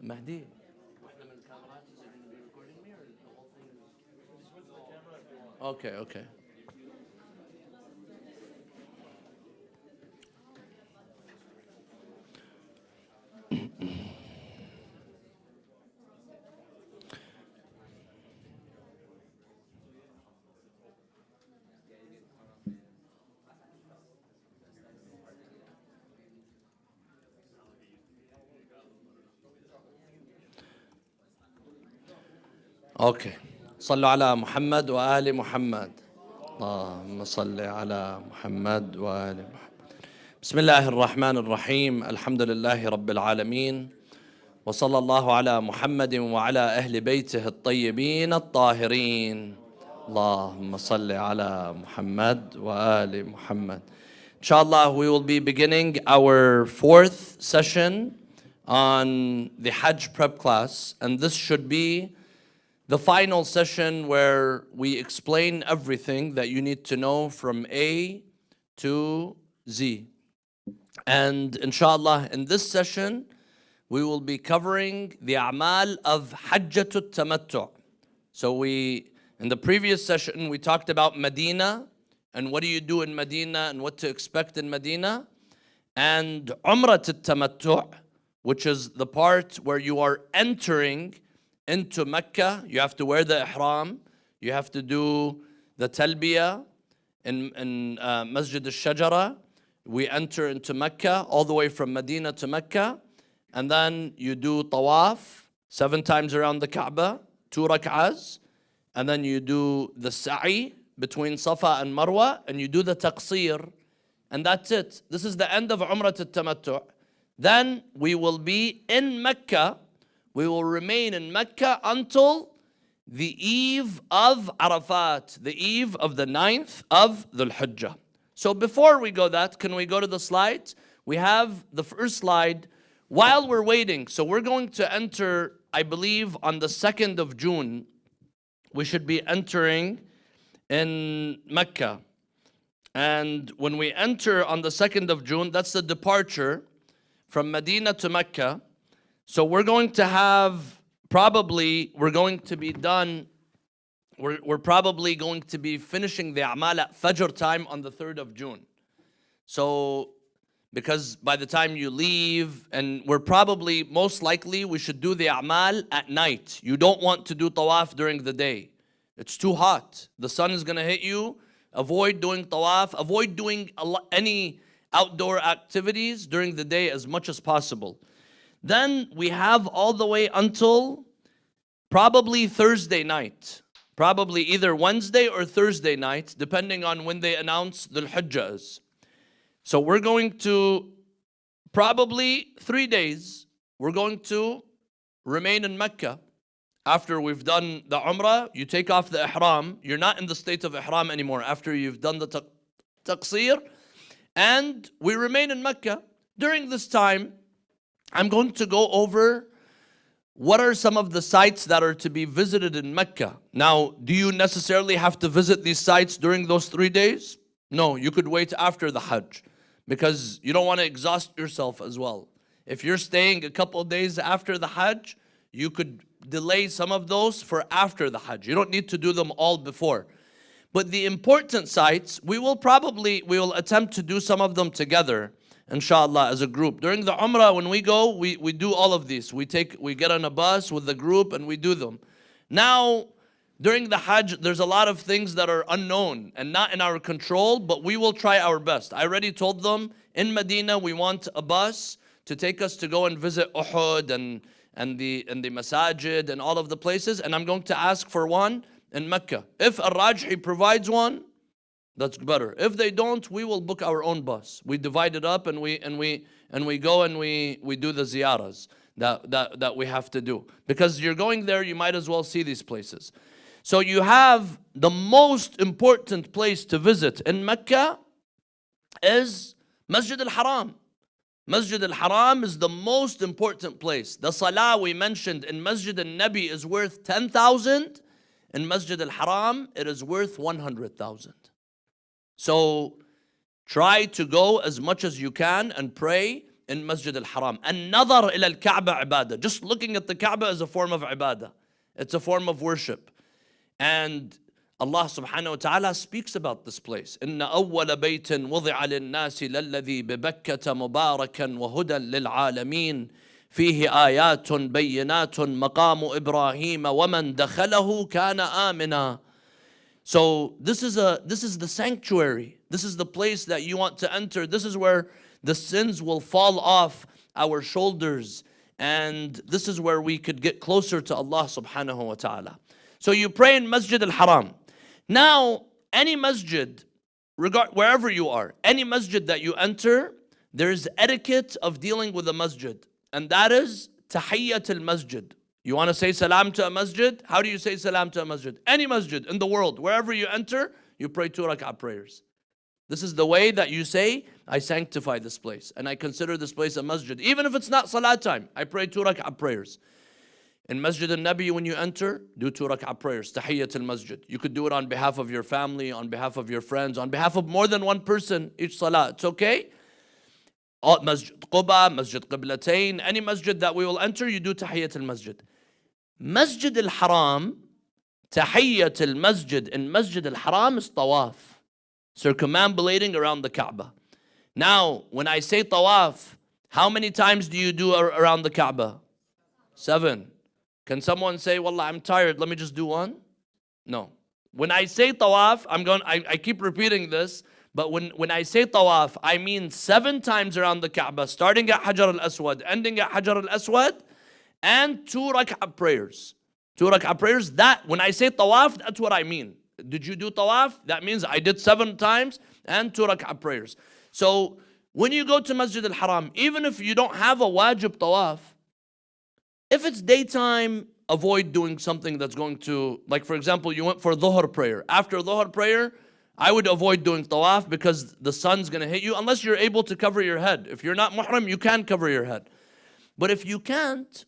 Mahdi. Okay, okay. اوكي. صلوا على محمد وآل محمد. اللهم صل على محمد وآل محمد. بسم الله الرحمن الرحيم. الحمد لله رب العالمين، وصلى الله على محمد وعلى أهل بيته الطيبين الطاهرين. اللهم صل على محمد وآل محمد. Inshallah, we will be beginning our fourth session on the Hajj prep class, and this should be the final session where we explain everything that you need to know from A to Z. And inshallah, in this session, we will be covering the a'mal of Hajjatul Tamattu'. So in the previous session, we talked about Medina and what do you do in Medina and what to expect in Medina. And Umratul Tamattu', which is the part where you are entering into Mecca. You have to wear the ihram. You have to do the talbiyah in Masjid al-Shajara. We enter into Mecca all the way from Medina to Mecca. And then you do tawaf 7 times around the Kaaba, 2 rak'ahs. And then you do the sa'i between Safa and Marwa. And you do the taqsir. And that's it. This is the end of Umrat al-Tamattu'. Then we will be in Mecca. We will remain in Mecca until the eve of Arafat, the eve of the 9th of Dhul Hijjah. So before we go that, can we go to the slides? We have the first slide. While we're waiting, so we're going to enter, I believe, on the 2nd of June. We should be entering in Mecca. And when we enter on the 2nd of June, that's the departure from Medina to Mecca. So we're going to have, we're going to be done, we're probably going to be finishing the a'mal at Fajr time on the 3rd of June. So, because by the time you leave, and we're probably, most likely, we should do the a'mal at night. You don't want to do tawaf during the day. It's too hot. The sun is going to hit you. Avoid doing tawaf. Avoid doing any outdoor activities during the day as much as possible. Then we have all the way until probably Thursday night. Probably either Wednesday or Thursday night, depending on when they announce Dhul Hijjah is. So we're going to, probably 3 days, we're going to remain in Mecca. After we've done the Umrah, you take off the Ihram. You're not in the state of Ihram anymore after you've done the Taqsir. And we remain in Mecca. During this time, I'm going to go over what are some of the sites that are to be visited in Mecca. Now, do you necessarily have to visit these sites during those 3 days? No, you could wait after the Hajj because you don't want to exhaust yourself as well. If you're staying a couple of days after the Hajj, you could delay some of those for after the Hajj. You don't need to do them all before. But the important sites, we will attempt to do some of them together, inshallah, as a group. During the Umrah, when we go, we do all of these. We get on a bus with the group and we do them. Now, during the Hajj, there's a lot of things that are unknown and not in our control, but we will try our best. I already told them, in Medina, we want a bus to take us to go and visit Uhud and the masajid and all of the places, and I'm going to ask for one in Mecca. If Al-Rajhi provides one, that's better. If they don't, we will book our own bus. We divide it up and we go and we do the ziyaras that we have to do. Because you're going there, you might as well see these places. So you have the most important place to visit in Mecca is Masjid al-Haram. Masjid al-Haram is the most important place. The salah we mentioned in Masjid al-Nabi is worth 10,000. In Masjid al-Haram, it is worth 100,000. So try to go as much as you can and pray in Masjid al-Haram. النظر إلى الكعبة عبادة. Just looking at the Kaaba is a form of ibadah. It's a form of worship. And Allah subhanahu wa ta'ala speaks about this place. إن أول بيت وضع للناس للذي ببكة مباركا وهدى للعالمين فيه آيات بينات مقام إبراهيم ومن دخله كان آمنا. So this is the sanctuary. This is the place that you want to enter. This is where the sins will fall off our shoulders. And this is where we could get closer to Allah subhanahu wa ta'ala. So you pray in Masjid al-Haram. Now, any masjid, wherever you are, any masjid that you enter, there's etiquette of dealing with a masjid. And that is tahiyyat al-masjid. You want to say salam to a masjid? How do you say salam to a masjid? Any masjid in the world, wherever you enter, you pray 2 rak'ah prayers. This is the way that you say, I sanctify this place and I consider this place a masjid. Even if it's not salat time, I pray 2 rak'ah prayers. In Masjid al-Nabi, when you enter, do 2 rak'ah prayers, tahiyyat al-masjid. You could do it on behalf of your family, on behalf of your friends, on behalf of more than one person, each salah. It's okay. Masjid Quba, Masjid Qiblatain, any masjid that we will enter, you do tahiyyat al-masjid. Masjid al-Haram, tahiyyat al-masjid in Masjid al-Haram is tawaf, circumambulating around the Kaaba. Now, when I say tawaf, how many times do you do around the Kaaba? 7. Can someone say, Wallah, I'm tired, let me just do 1? No. When I say tawaf, I keep repeating this, but when I say tawaf, I mean 7 times around the Kaaba, starting at Hajar al-Aswad, ending at Hajar al-Aswad, and 2 rak'ah prayers. 2 rak'ah prayers, that, when I say tawaf, that's what I mean. Did you do tawaf? That means I did 7 times and 2 rak'ah prayers. So, when you go to Masjid al-Haram, even if you don't have a wajib tawaf, if it's daytime, avoid doing something that's going to, like for example, you went for dhuhr prayer. After dhuhr prayer, I would avoid doing tawaf because the sun's going to hit you unless you're able to cover your head. If you're not muhrim, you can cover your head. But if you can't,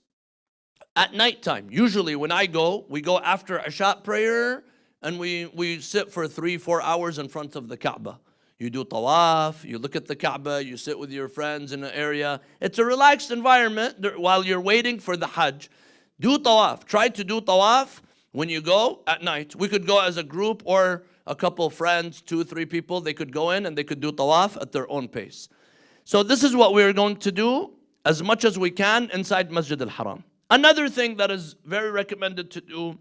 at nighttime, usually when I go, we go after Isha prayer and we sit for 3-4 hours in front of the Kaaba. You do tawaf, you look at the Kaaba, you sit with your friends in an area. It's a relaxed environment while you're waiting for the Hajj. Do tawaf. Try to do tawaf when you go at night. We could go as a group or a couple of friends, 2-3 people. They could go in and they could do tawaf at their own pace. So this is what we're going to do as much as we can inside Masjid al-Haram. Another thing that is very recommended to do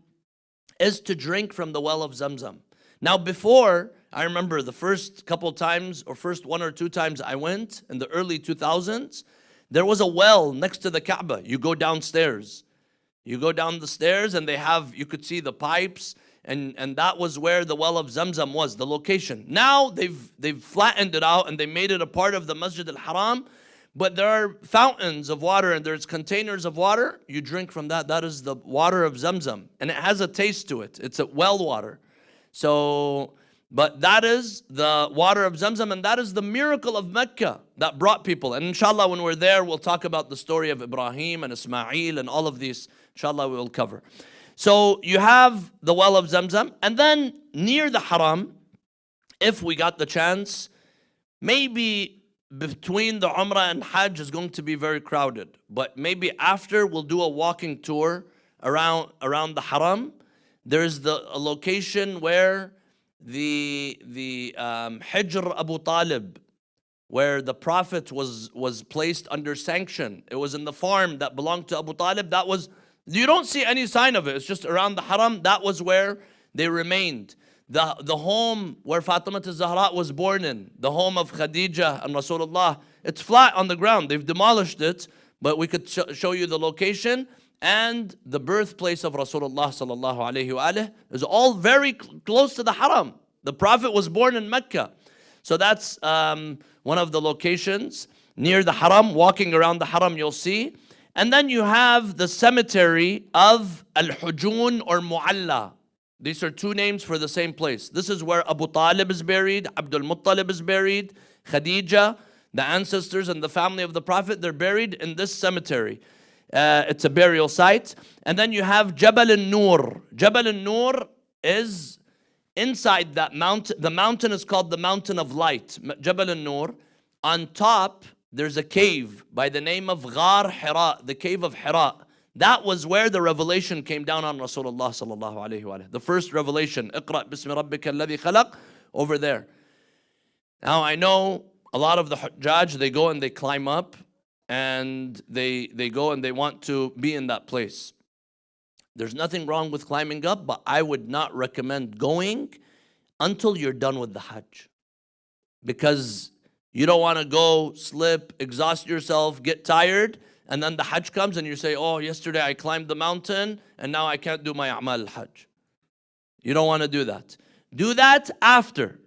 is to drink from the well of Zamzam. Now before, I remember the first couple times or first 1 or 2 times I went in the early 2000s, there was a well next to the Kaaba. You go downstairs. You go down the stairs and you could see the pipes and that was where the well of Zamzam was, the location. Now they've flattened it out and they made it a part of the Masjid al-Haram, but there are fountains of water and there's containers of water. You drink from that. That is the water of Zamzam and it has a taste to it. It's a well water. So, but that is the water of Zamzam and that is the miracle of Mecca that brought people. And inshallah, when we're there, we'll talk about the story of Ibrahim and Ismail and all of these. Inshallah, we will cover. So you have the well of Zamzam and then near the Haram, if we got the chance, maybe between the Umrah and Hajj is going to be very crowded. But maybe after we'll do a walking tour around the Haram. There's a location where the Hijr Abu Talib, where the Prophet was placed under sanction. It was in the farm that belonged to Abu Talib. That was, you don't see any sign of it. It's just around the Haram. That was where they remained. The home where Fatima al-Zahra was born in, the home of Khadija and Rasulullah, it's flat on the ground. They've demolished it, but we could show you the location. And the birthplace of Rasulullah sallallahu alayhi wa is all very close to the Haram. The Prophet was born in Mecca. So that's one of the locations near the Haram. Walking around the Haram, you'll see. And then you have the cemetery of Al-Hujun or Mu'alla. These are 2 names for the same place. This is where Abu Talib is buried, Abdul Muttalib is buried, Khadija, the ancestors and the family of the Prophet, they're buried in this cemetery. It's a burial site. And then you have Jabal al-Nur. Jabal al-Nur is inside that mountain. The mountain is called the Mountain of Light, Jabal al-Nur. On top, there's a cave by the name of Ghar Hira, the cave of Hira. That was where the revelation came down on Rasulullah sallallahu alayhi wa sallam. The first revelation, Iqra bismi rabbika alladhi khalaq, over there. Now I know a lot of the Hajjaj, they go and they climb up, and they go and they want to be in that place. There's nothing wrong with climbing up, but I would not recommend going until you're done with the Hajj. Because you don't want to go, slip, exhaust yourself, get tired, and then the Hajj comes and you say, oh, yesterday I climbed the mountain and now I can't do my A'mal al-Hajj. You don't want to do that. Do that after.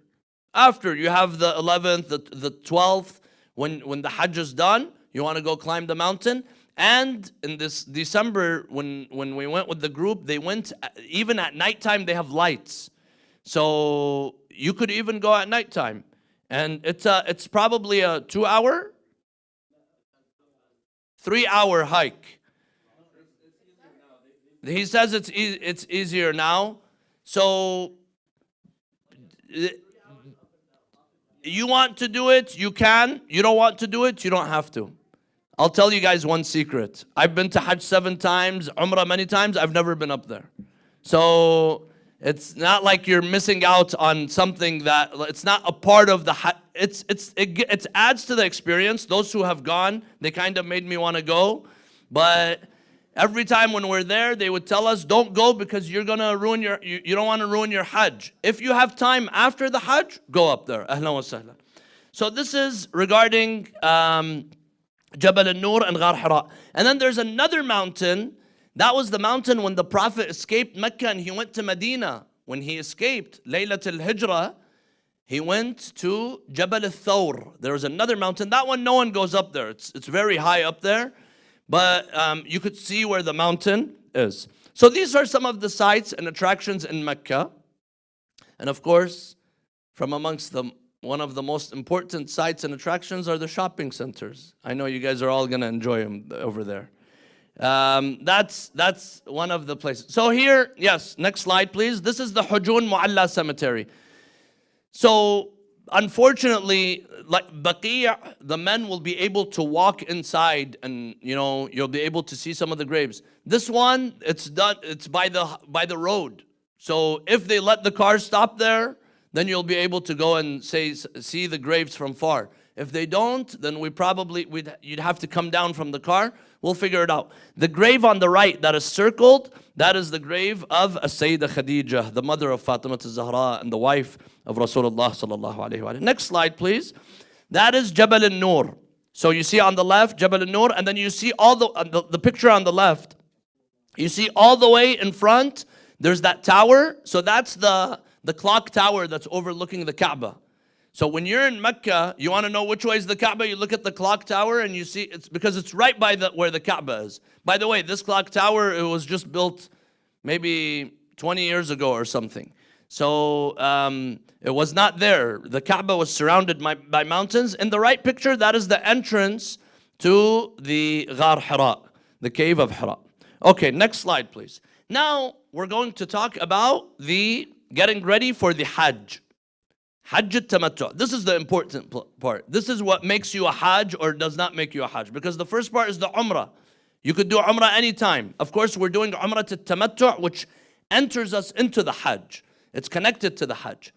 After you have the 11th, the 12th, when the Hajj is done, you want to go climb the mountain. And in this December, when we went with the group, they went, even at nighttime, they have lights. So you could even go at nighttime. And it's probably a 2-hour, 3-hour hike. He says it's easier now. So you want to do it, you can. You don't want to do it, you don't have to. I'll tell you guys one secret. I've been to Hajj 7 times, Umrah many times. I've never been up there. So it's not like you're missing out on something that it's not a part of the Hajj. It adds to the experience. Those who have gone, they kind of made me want to go. But every time when we're there, they would tell us, don't go because you're going to ruin you don't want to ruin your Hajj. If you have time after the Hajj, go up there. Ahlan wa sahlan. So this is regarding Jabal al-Nur and Ghar Hira. And then there's another mountain. That was the mountain when the Prophet escaped Mecca and he went to Medina. When he escaped Laylat al-Hijrah, he went to Jabal al-Thawr. There was another mountain. That one, no one goes up there. It's very high up there. But you could see where the mountain is. So these are some of the sites and attractions in Mecca. And of course, from amongst them, one of the most important sites and attractions are the shopping centers. I know you guys are all going to enjoy them over there. That's one of the places. So here, yes, next slide, please. This is the Hujun Mu'alla Cemetery. So unfortunately, like Baqi', the men will be able to walk inside, and you'll be able to see some of the graves. This one, it's by the road. So if they let the cars stop there, then you'll be able to go and see the graves from far. If they don't, then you'd have to come down from the car. We'll figure it out. The grave on the right that is circled, that is the grave of As-Sayyidah Khadija, the mother of Fatima al-Zahra and the wife of Rasulullah sallallahu alayhi wa sallam. Next slide, please. That is Jabal al-Nur. So you see on the left, Jabal al-Nur, and then you see all the picture on the left. You see all the way in front, there's that tower. So that's the clock tower that's overlooking the Kaaba. So when you're in Mecca, you want to know which way is the Kaaba, you look at the clock tower and you see, it's because it's right by where the Kaaba is. By the way, this clock tower, it was just built maybe 20 years ago or something. So it was not there. The Kaaba was surrounded by mountains. In the right picture, that is the entrance to the Ghar Hira, the cave of Hira. Okay, next slide, please. Now, we're going to talk about the getting ready for the Hajj. Hajj al-Tamattu'. This is the important part. This is what makes you a Hajj or does not make you a Hajj. Because the first part is the Umrah. You could do Umrah anytime. Of course, we're doing Umrah al-Tamattu', which enters us into the Hajj. It's connected to the Hajj.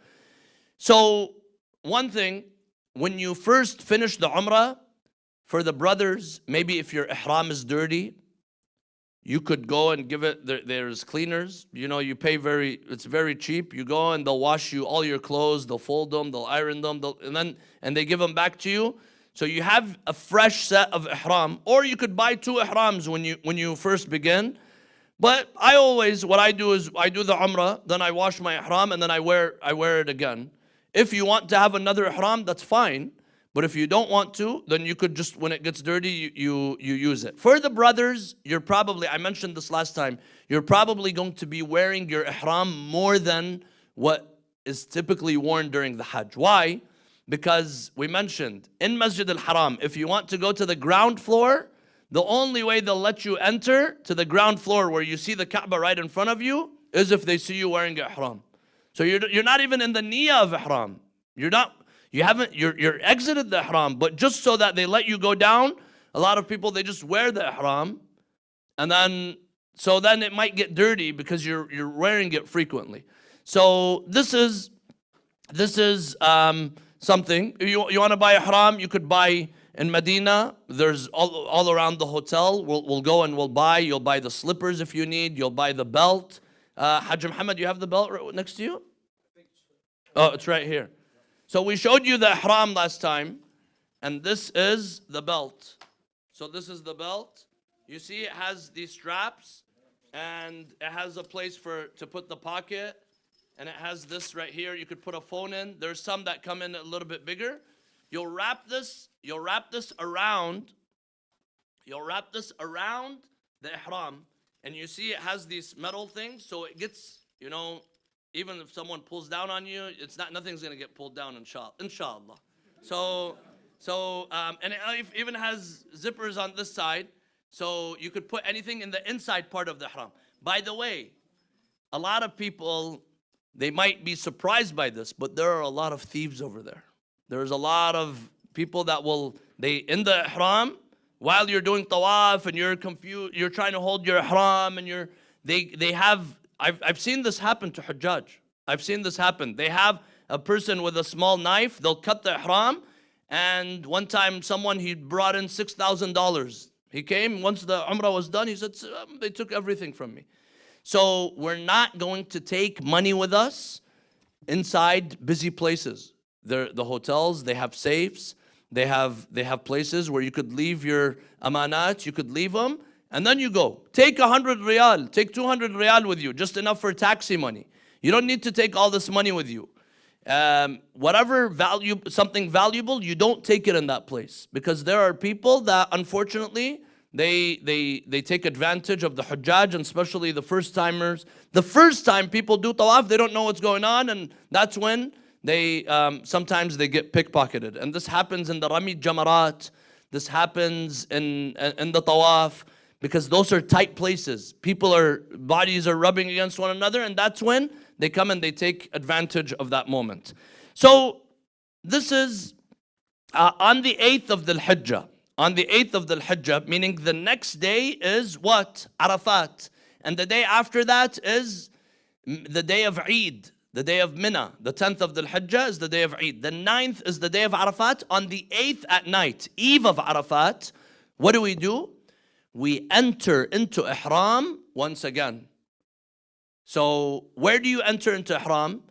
So, one thing, when you first finish the Umrah, for the brothers, maybe if your ihram is dirty, you could go and give it, there's cleaners, you pay it's very cheap. You go and they'll wash you all your clothes, they'll fold them, they'll iron them, and they give them back to you. So you have a fresh set of ihram, or you could buy 2 ihrams when you first begin. But what I do is I do the Umrah, then I wash my ihram, and then I wear it again. If you want to have another ihram, that's fine. But if you don't want to, then you could just, when it gets dirty, you use it. For the brothers, I mentioned this last time, you're probably going to be wearing your ihram more than what is typically worn during the Hajj. Why? Because we mentioned, in Masjid al-Haram, if you want to go to the ground floor, the only way they'll let you enter to the ground floor where you see the Kaaba right in front of you is if they see you wearing ihram. So you're not even in the niyyah of ihram. you're exited the ihram, but just so that they let you go down, a lot of people, they just wear the ihram, and then it might get dirty because you're wearing it frequently. So this is something. You want to buy ihram, you could buy in Medina. There's all around the hotel. We'll go and we'll buy. You'll buy the slippers if you need. You'll buy the belt. Hajj Muhammad, you have the belt right next to you? Oh, it's right here. So we showed you the ihram last time, and this is the belt. So this is the belt. You see it has these straps, and it has a place to put the pocket, and it has this right here. You could put a phone in. There's some that come in a little bit bigger. You'll wrap this around the ihram, and you see it has these metal things, so it gets, even if someone pulls down on you, nothing's gonna get pulled down, inshallah. So and it even has zippers on this side, so you could put anything in the inside part of the ihram. By the way, a lot of people, they might be surprised by this, but there are a lot of thieves over there. There's a lot of people that in the ihram, while you're doing tawaf and you're confused, you're trying to hold your ihram, and I've seen this happen to Hajjaj. I've seen this happen. They have a person with a small knife, they'll cut the ihram, and one time he brought in $6,000. He came, once the Umrah was done, he said, they took everything from me. So we're not going to take money with us inside busy places. The hotels, they have safes, they have places where you could leave your amanat, you could leave them, and then you go. Take 100 riyal, take 200 riyal with you, just enough for taxi money. You don't need to take all this money with you. Something valuable, you don't take it in that place, because there are people that, unfortunately, they take advantage of the Hujjaj, and especially the first timers. The first time people do tawaf, they don't know what's going on, and that's when sometimes they get pickpocketed. And this happens in the Rami Jamarat, this happens in the tawaf, because those are tight places. Bodies are rubbing against one another, and that's when they come and they take advantage of that moment. So this is on the 8th of the Hijjah. On the 8th of the Hijjah, meaning the next day is what? Arafat. And the day after that is the day of Eid, the day of Mina. The 10th of the Hijjah is the day of Eid. The 9th is the day of Arafat. On the 8th at night, eve of Arafat, what do? We enter into ihram once again. So where do you enter into ihram?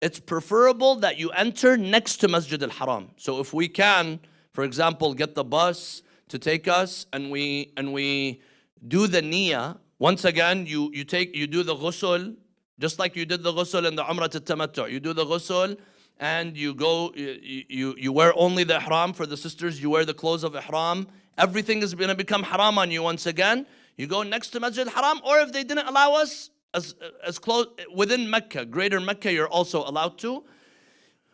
It's preferable that you enter next to Masjid al-Haram. So if we can, for example, get the bus to take us, and we do the niyyah. Once again, you do the ghusl, just like you did the ghusl in the Umrah al-Tamattu. You do the ghusl, and you go, you wear only the ihram. For the sisters, you wear the clothes of ihram. Everything is going to become haram on you once again. You go next to Masjid al-Haram, or if they didn't allow us, as close within Mecca, greater Mecca, you're also allowed to.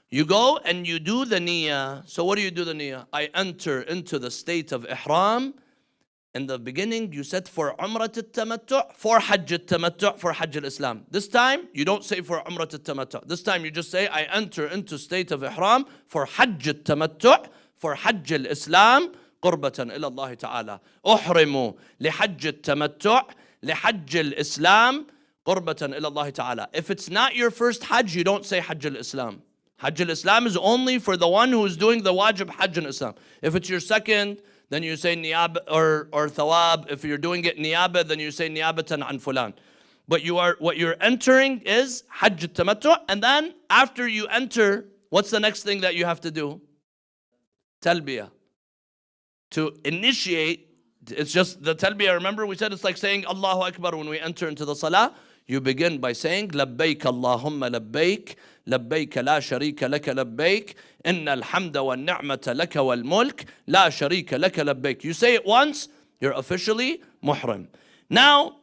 You go and you do the niyyah. So what do you do the niyyah? I enter into the state of ihram. In the beginning, you said for Umrah al-Tamattu, for Hajj al-Tamattu, for Hajj al-Islam. This time, you don't say for Umrah al-Tamattu. This time, you just say, I enter into state of ihram for Hajj al-Tamattu, for Hajj al-Islam, قربة إلى الله تعالى. أحرم لحج التمتع لحج الإسلام قربة إلى الله تعالى. If it's not your first Hajj, you don't say Hajj al-Islam. Hajj al-Islam is only for the one who is doing the wajib Hajj al-Islam. If it's your second, then you say niyab or thawab. If you're doing it niyaba, then you say niyabatan an fulan. But what you're entering is Hajj al-Tamattu, and then after you enter, what's the next thing that you have to do? Talbiyah. To initiate, it's just the talbiyah. Remember, we said it's like saying Allahu Akbar when we enter into the salah. You begin by saying labbaik Allahumma labbaik, labbaik la sharika laka labbaik, inna alhamda wa ni'mata laka wal mulk, la sharika laka labbaik. You say it once, you're officially muhrim. Now,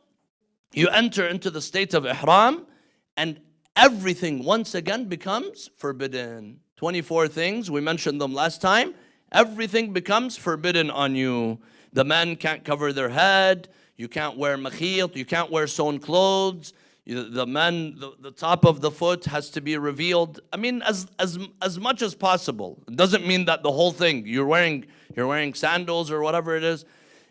you enter into the state of ihram, and everything once again becomes forbidden. 24 things, we mentioned them last time. Everything becomes forbidden on you. The men can't cover their head. You can't wear makhit. You can't wear sewn clothes. The men, the top of the foot has to be revealed. I mean, as much as possible. It doesn't mean that the whole thing. You're wearing sandals or whatever it is,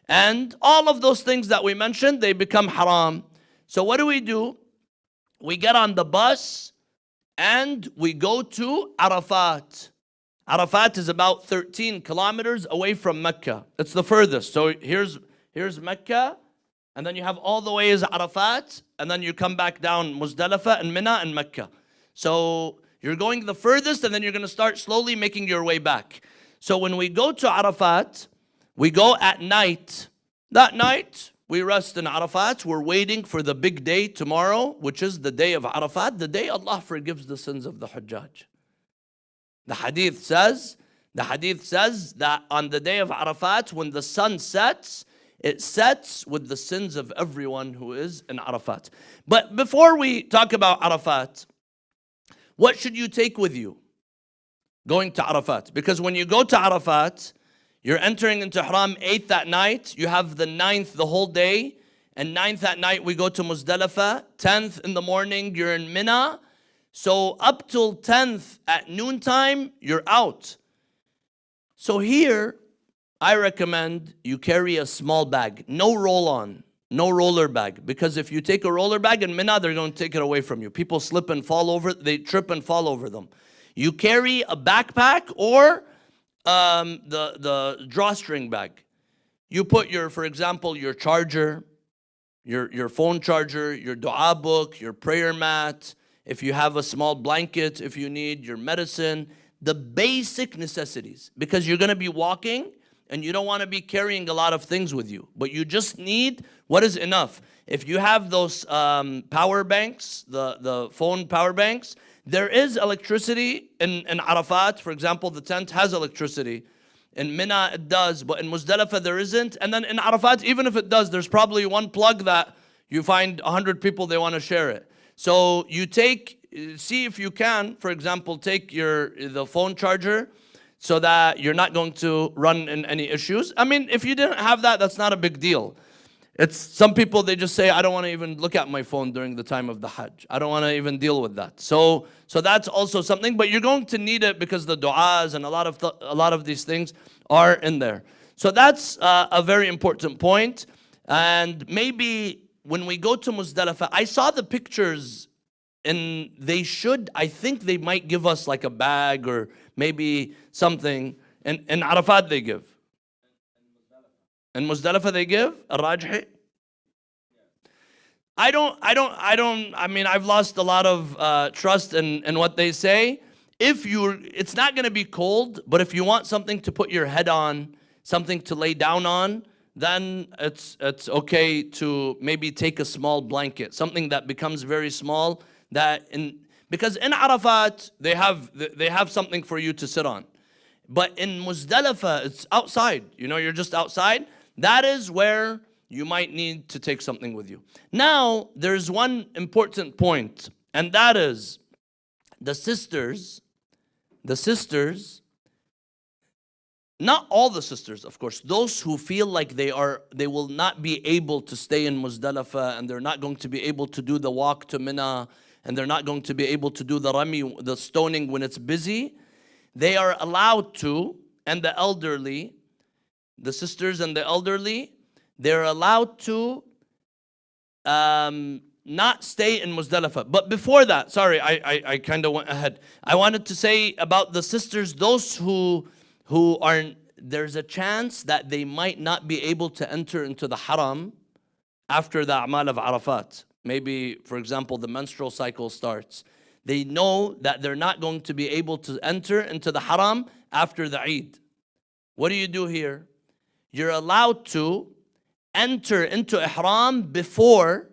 and all of those things that we mentioned, they become haram. So what do? We get on the bus and we go to Arafat. Arafat is about 13 kilometers away from Mecca. It's the furthest. So here's Mecca, and then you have all the way is Arafat, and then you come back down Muzdalifah and Mina and Mecca. So you're going the furthest, and then you're going to start slowly making your way back. So when we go to Arafat, we go at night. That night, we rest in Arafat. We're waiting for the big day tomorrow, which is the day of Arafat, the day Allah forgives the sins of the Hajjaj. The hadith says that on the day of Arafat, when the sun sets, it sets with the sins of everyone who is in Arafat. But before we talk about Arafat, what should you take with you going to Arafat? Because when you go to Arafat, you're entering into Ihram 8th at night. You have the 9th the whole day. And 9th at night, we go to Muzdalifah. 10th in the morning, you're in Mina. So up till 10th at noontime, you're out. So here, I recommend you carry a small bag. No roll-on, no roller bag. Because if you take a roller bag in Mina, they're going to take it away from you. People slip and fall over, they trip and fall over them. You carry a backpack or the drawstring bag. You put for example, your charger, your phone charger, your dua book, your prayer mat, if you have a small blanket, if you need your medicine, the basic necessities. Because you're going to be walking and you don't want to be carrying a lot of things with you. But you just need what is enough. If you have those power banks, the phone power banks, there is electricity in Arafat. For example, the tent has electricity. In Mina, it does. But in Muzdalifah, there isn't. And then in Arafat, even if it does, there's probably one plug that you find 100 people, they want to share it. So you see if you can, for example, take the phone charger so that you're not going to run in any issues. I mean, if you didn't have that, that's not a big deal. It's some people, they just say, I don't want to even look at my phone during the time of the Hajj. I don't want to even deal with that. So that's also something, but you're going to need it because the du'as and a lot of these things are in there. So that's a very important point. And maybe when we go to Muzdalifah, I saw the pictures, and I think they might give us like a bag or maybe something. And in Arafat they give. In Muzdalifah they give a rajhi. I mean, I've lost a lot of trust in what they say. It's not going to be cold, but if you want something to put your head on, something to lay down on, then it's okay to maybe take a small blanket, something that becomes very small. Because in Arafat they have something for you to sit on, but in Muzdalifah it's outside. You're just outside. That is where you might need to take something with you. Now there's one important point, and that is the sisters. Not all the sisters, of course. Those who feel like they will not be able to stay in Muzdalifah, and they're not going to be able to do the walk to Mina, and they're not going to be able to do the rami, the stoning when it's busy, they are allowed to, and the elderly, the sisters and the elderly, they're allowed to not stay in Muzdalifah. But before that, sorry, I kind of went ahead. I wanted to say about the sisters, those who there's a chance that they might not be able to enter into the haram after the a'mal of Arafat. Maybe, for example, the menstrual cycle starts. They know that they're not going to be able to enter into the haram after the Eid. What do you do here? You're allowed to enter into ihram before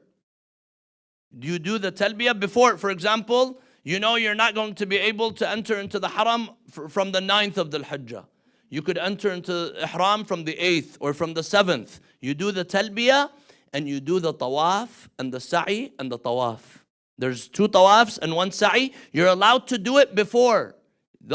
you do the talbiyah. Before, for example, you're not going to be able to enter into the haram from the 9th of the Hajj. You could enter into ihram from the 8th or from the 7th. You do the talbiyah and you do the tawaf and the sa'i and the tawaf. There's 2 tawafs and 1 sa'i. You're allowed to do it before.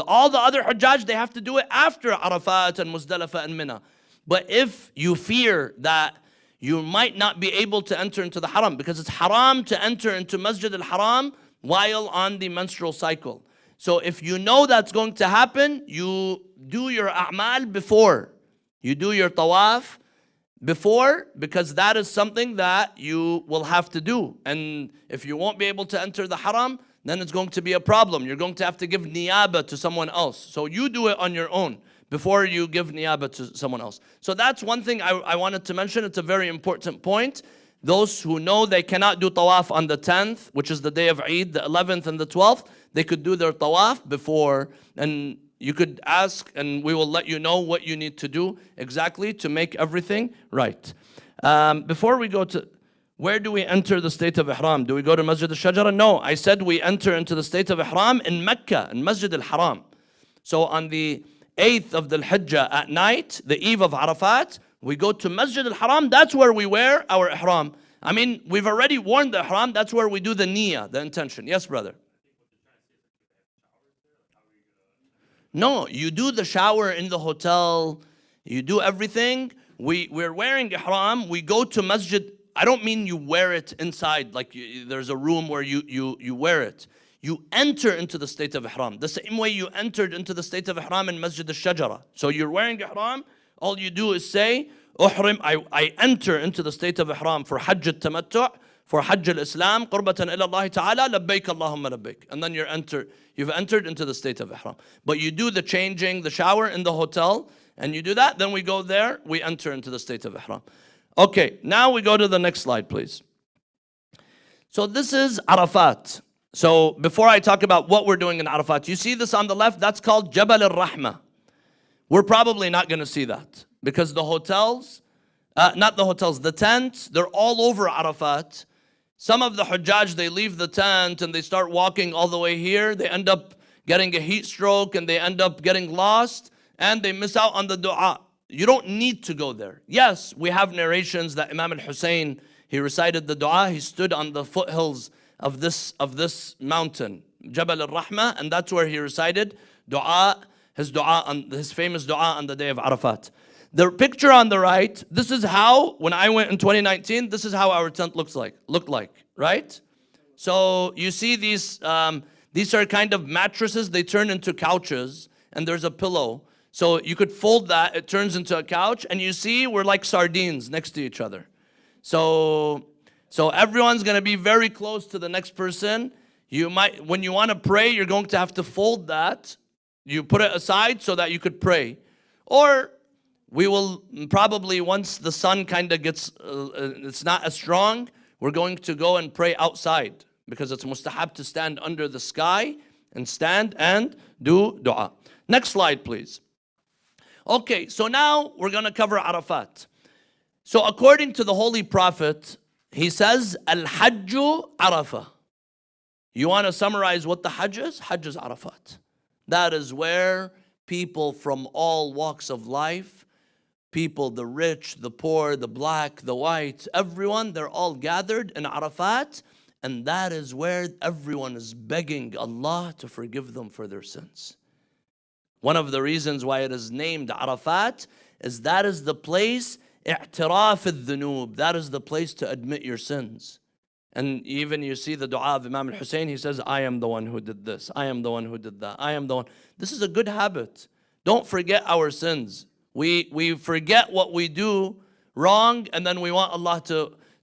All the other Hajjaj, they have to do it after Arafat and Muzdalifah and Mina. But if you fear that you might not be able to enter into the haram, because it's haram to enter into Masjid al-Haram while on the menstrual cycle. So if you know that's going to happen, you do your a'mal before. You do your tawaf before, because that is something that you will have to do. And if you won't be able to enter the haram, then it's going to be a problem. You're going to have to give niyaba to someone else. So you do it on your own before you give niyaba to someone else. So that's one thing I wanted to mention. It's a very important point. Those who know they cannot do tawaf on the 10th, which is the day of Eid, the 11th and the 12th, they could do their tawaf before, and you could ask and we will let you know what you need to do exactly to make everything right. Before we go to, where do we enter the state of Ihram? Do we go to Masjid al-Shajara? No, I said we enter into the state of Ihram in Mecca, in Masjid al-Haram. So on the 8th of the Hajj at night, the eve of Arafat, we go to Masjid al-Haram. That's where we wear our Ihram. I mean, we've already worn the Ihram. That's where we do the niyyah, the intention. Yes, brother? No, you do the shower in the hotel. You do everything. We're wearing Ihram. We go to Masjid. I don't mean you wear it inside, like there's a room where you wear it. You enter into the state of Ihram. The same way you entered into the state of Ihram in Masjid al-Shajara. So you're wearing Ihram. All you do is say, Uhrim, I enter into the state of Ihram for Hajj al-Tamattu', for Hajj al-Islam, qurbatan ila Allah ta'ala, labbaik Allahumma labbaik. And then you've entered into the state of Ihram. But you do the changing, the shower in the hotel, and you do that, then we go there, we enter into the state of Ihram. Okay, now we go to the next slide, please. So this is Arafat. So before I talk about what we're doing in Arafat, you see this on the left, that's called Jabal al-Rahmah. We're probably not going to see that because the hotels, not the hotels, the tents, they're all over Arafat. Some of the Hujjaj, they leave the tent and they start walking all the way here. They end up getting a heat stroke and they end up getting lost and they miss out on the dua. You don't need to go there. Yes, we have narrations that Imam al-Hussein, he recited the dua. He stood on the foothills of this mountain, Jabal al-Rahmah, and that's where he recited dua, his famous dua on the day of Arafat. The picture on the right, this is how, when I went in 2019, this is how our tent looked like, right? So you see these are kind of mattresses, they turn into couches, and there's a pillow. So you could fold that, it turns into a couch, and you see we're like sardines next to each other. So everyone's gonna be very close to the next person. You might, when you wanna pray, you're going to have to fold that. You put it aside so that you could pray. Or we will probably, once the sun kind of gets, it's not as strong, we're going to go and pray outside because it's mustahab to stand under the sky and stand and do dua. Next slide, please. Okay, so now we're going to cover Arafat. So according to the Holy Prophet, he says, Al-Hajju Arafah. You want to summarize what the Hajj is? Hajj is Arafat. That is where people from all walks of life, people, the rich, the poor, the black, the white, everyone, they're all gathered in Arafat. And that is where everyone is begging Allah to forgive them for their sins. One of the reasons why it is named Arafat is that is the place, i'tiraf al-dhunub, that is the place to admit your sins. And even you see the dua of Imam al-Hussein, he says, I am the one who did this, I am the one who did that, I am the one. This is a good habit. Don't forget our sins. We forget what we do wrong and then we want Allah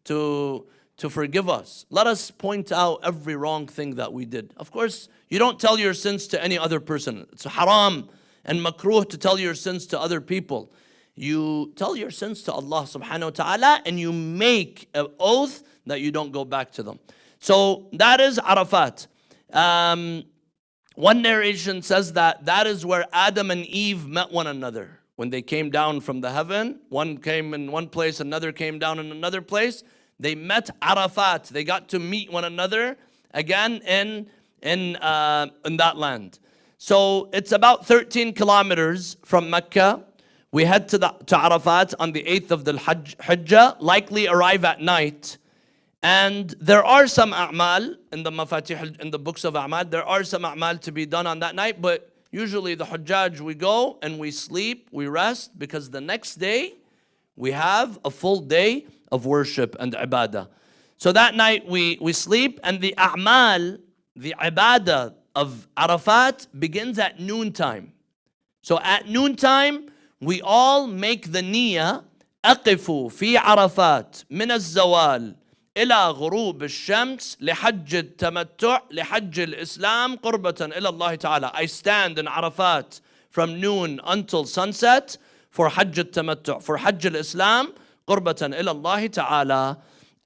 to forgive us. Let us point out every wrong thing that we did. Of course, you don't tell your sins to any other person. It's haram and makruh to tell your sins to other people. You tell your sins to Allah subhanahu wa ta'ala and you make an oath that you don't go back to them. So that is Arafat. One narration says that is where Adam and Eve met one another. When they came down from the heaven, one came in one place, another came down in another place. They met Arafat. They got to meet one another again in that land. So it's about 13 kilometers from Mecca. We head to Arafat on the 8th of the Hajj, likely arrive at night. And there are some a'mal in the mafatih, in the books of a'mal, there are some a'mal to be done on that night, but usually the Hujjaj, we go and we sleep, we rest, because the next day we have a full day of worship and ibadah. So that night we sleep, and the a'mal, the ibadah of Arafat begins at noontime. So at noontime, we all make the niyyah, أقف في عرفات من الزوال إلى غروب الشمس لحج التمتع لحج الإسلام قربة إلى الله تعالى. I stand in Arafat from noon until sunset for Hajj التمتع, for Hajj al-Islam قربة إلى الله تعالى.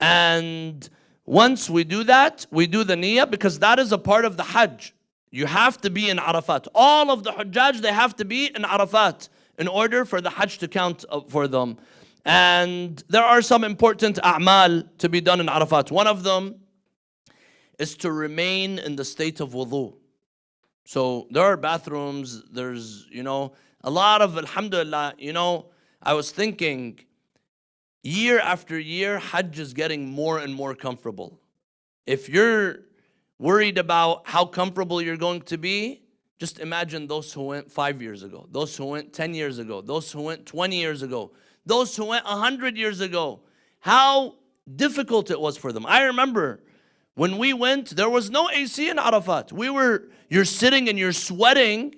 And once we do that, we do the niyyah, because that is a part of the Hajj. You have to be in Arafat. All of the Hujjaj, they have to be in Arafat in order for the Hajj to count for them. And there are some important a'mal to be done in Arafat. One of them is to remain in the state of wudu. So there are bathrooms, there's, a lot of, alhamdulillah, I was thinking, year after year, Hajj is getting more and more comfortable. If you're worried about how comfortable you're going to be, just imagine those who went 5 years ago, those who went 10 years ago, those who went 20 years ago, those who went 100 years ago, how difficult it was for them. I remember when we went, there was no AC in Arafat. You're sitting and you're sweating,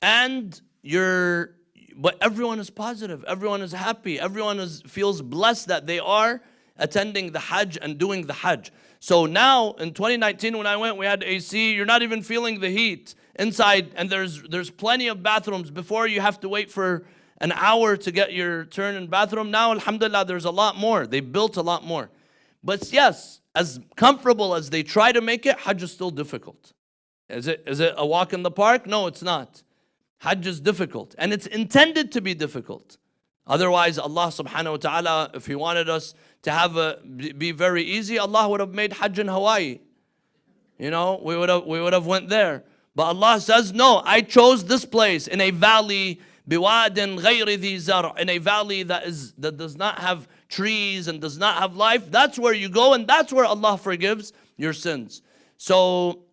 but everyone is positive, everyone is happy, everyone feels blessed that they are attending the Hajj and doing the Hajj. So now in 2019 when I went, we had AC, you're not even feeling the heat inside, and there's plenty of bathrooms. Before you have to wait for an hour to get your turn in bathroom. Now, alhamdulillah, there's a lot more. They built a lot more. But yes, as comfortable as they try to make it, Hajj is still difficult. Is it a walk in the park? No, it's not. Hajj is difficult, and it's intended to be difficult. Otherwise, Allah subhanahu wa ta'ala, if He wanted us to be very easy, Allah would have made Hajj in Hawaii. We would have went there. But Allah says, no, I chose this place in a valley, biwadin ghayri dhi zar', in a valley that does not have trees and does not have life. That's where you go, and that's where Allah forgives your sins. So,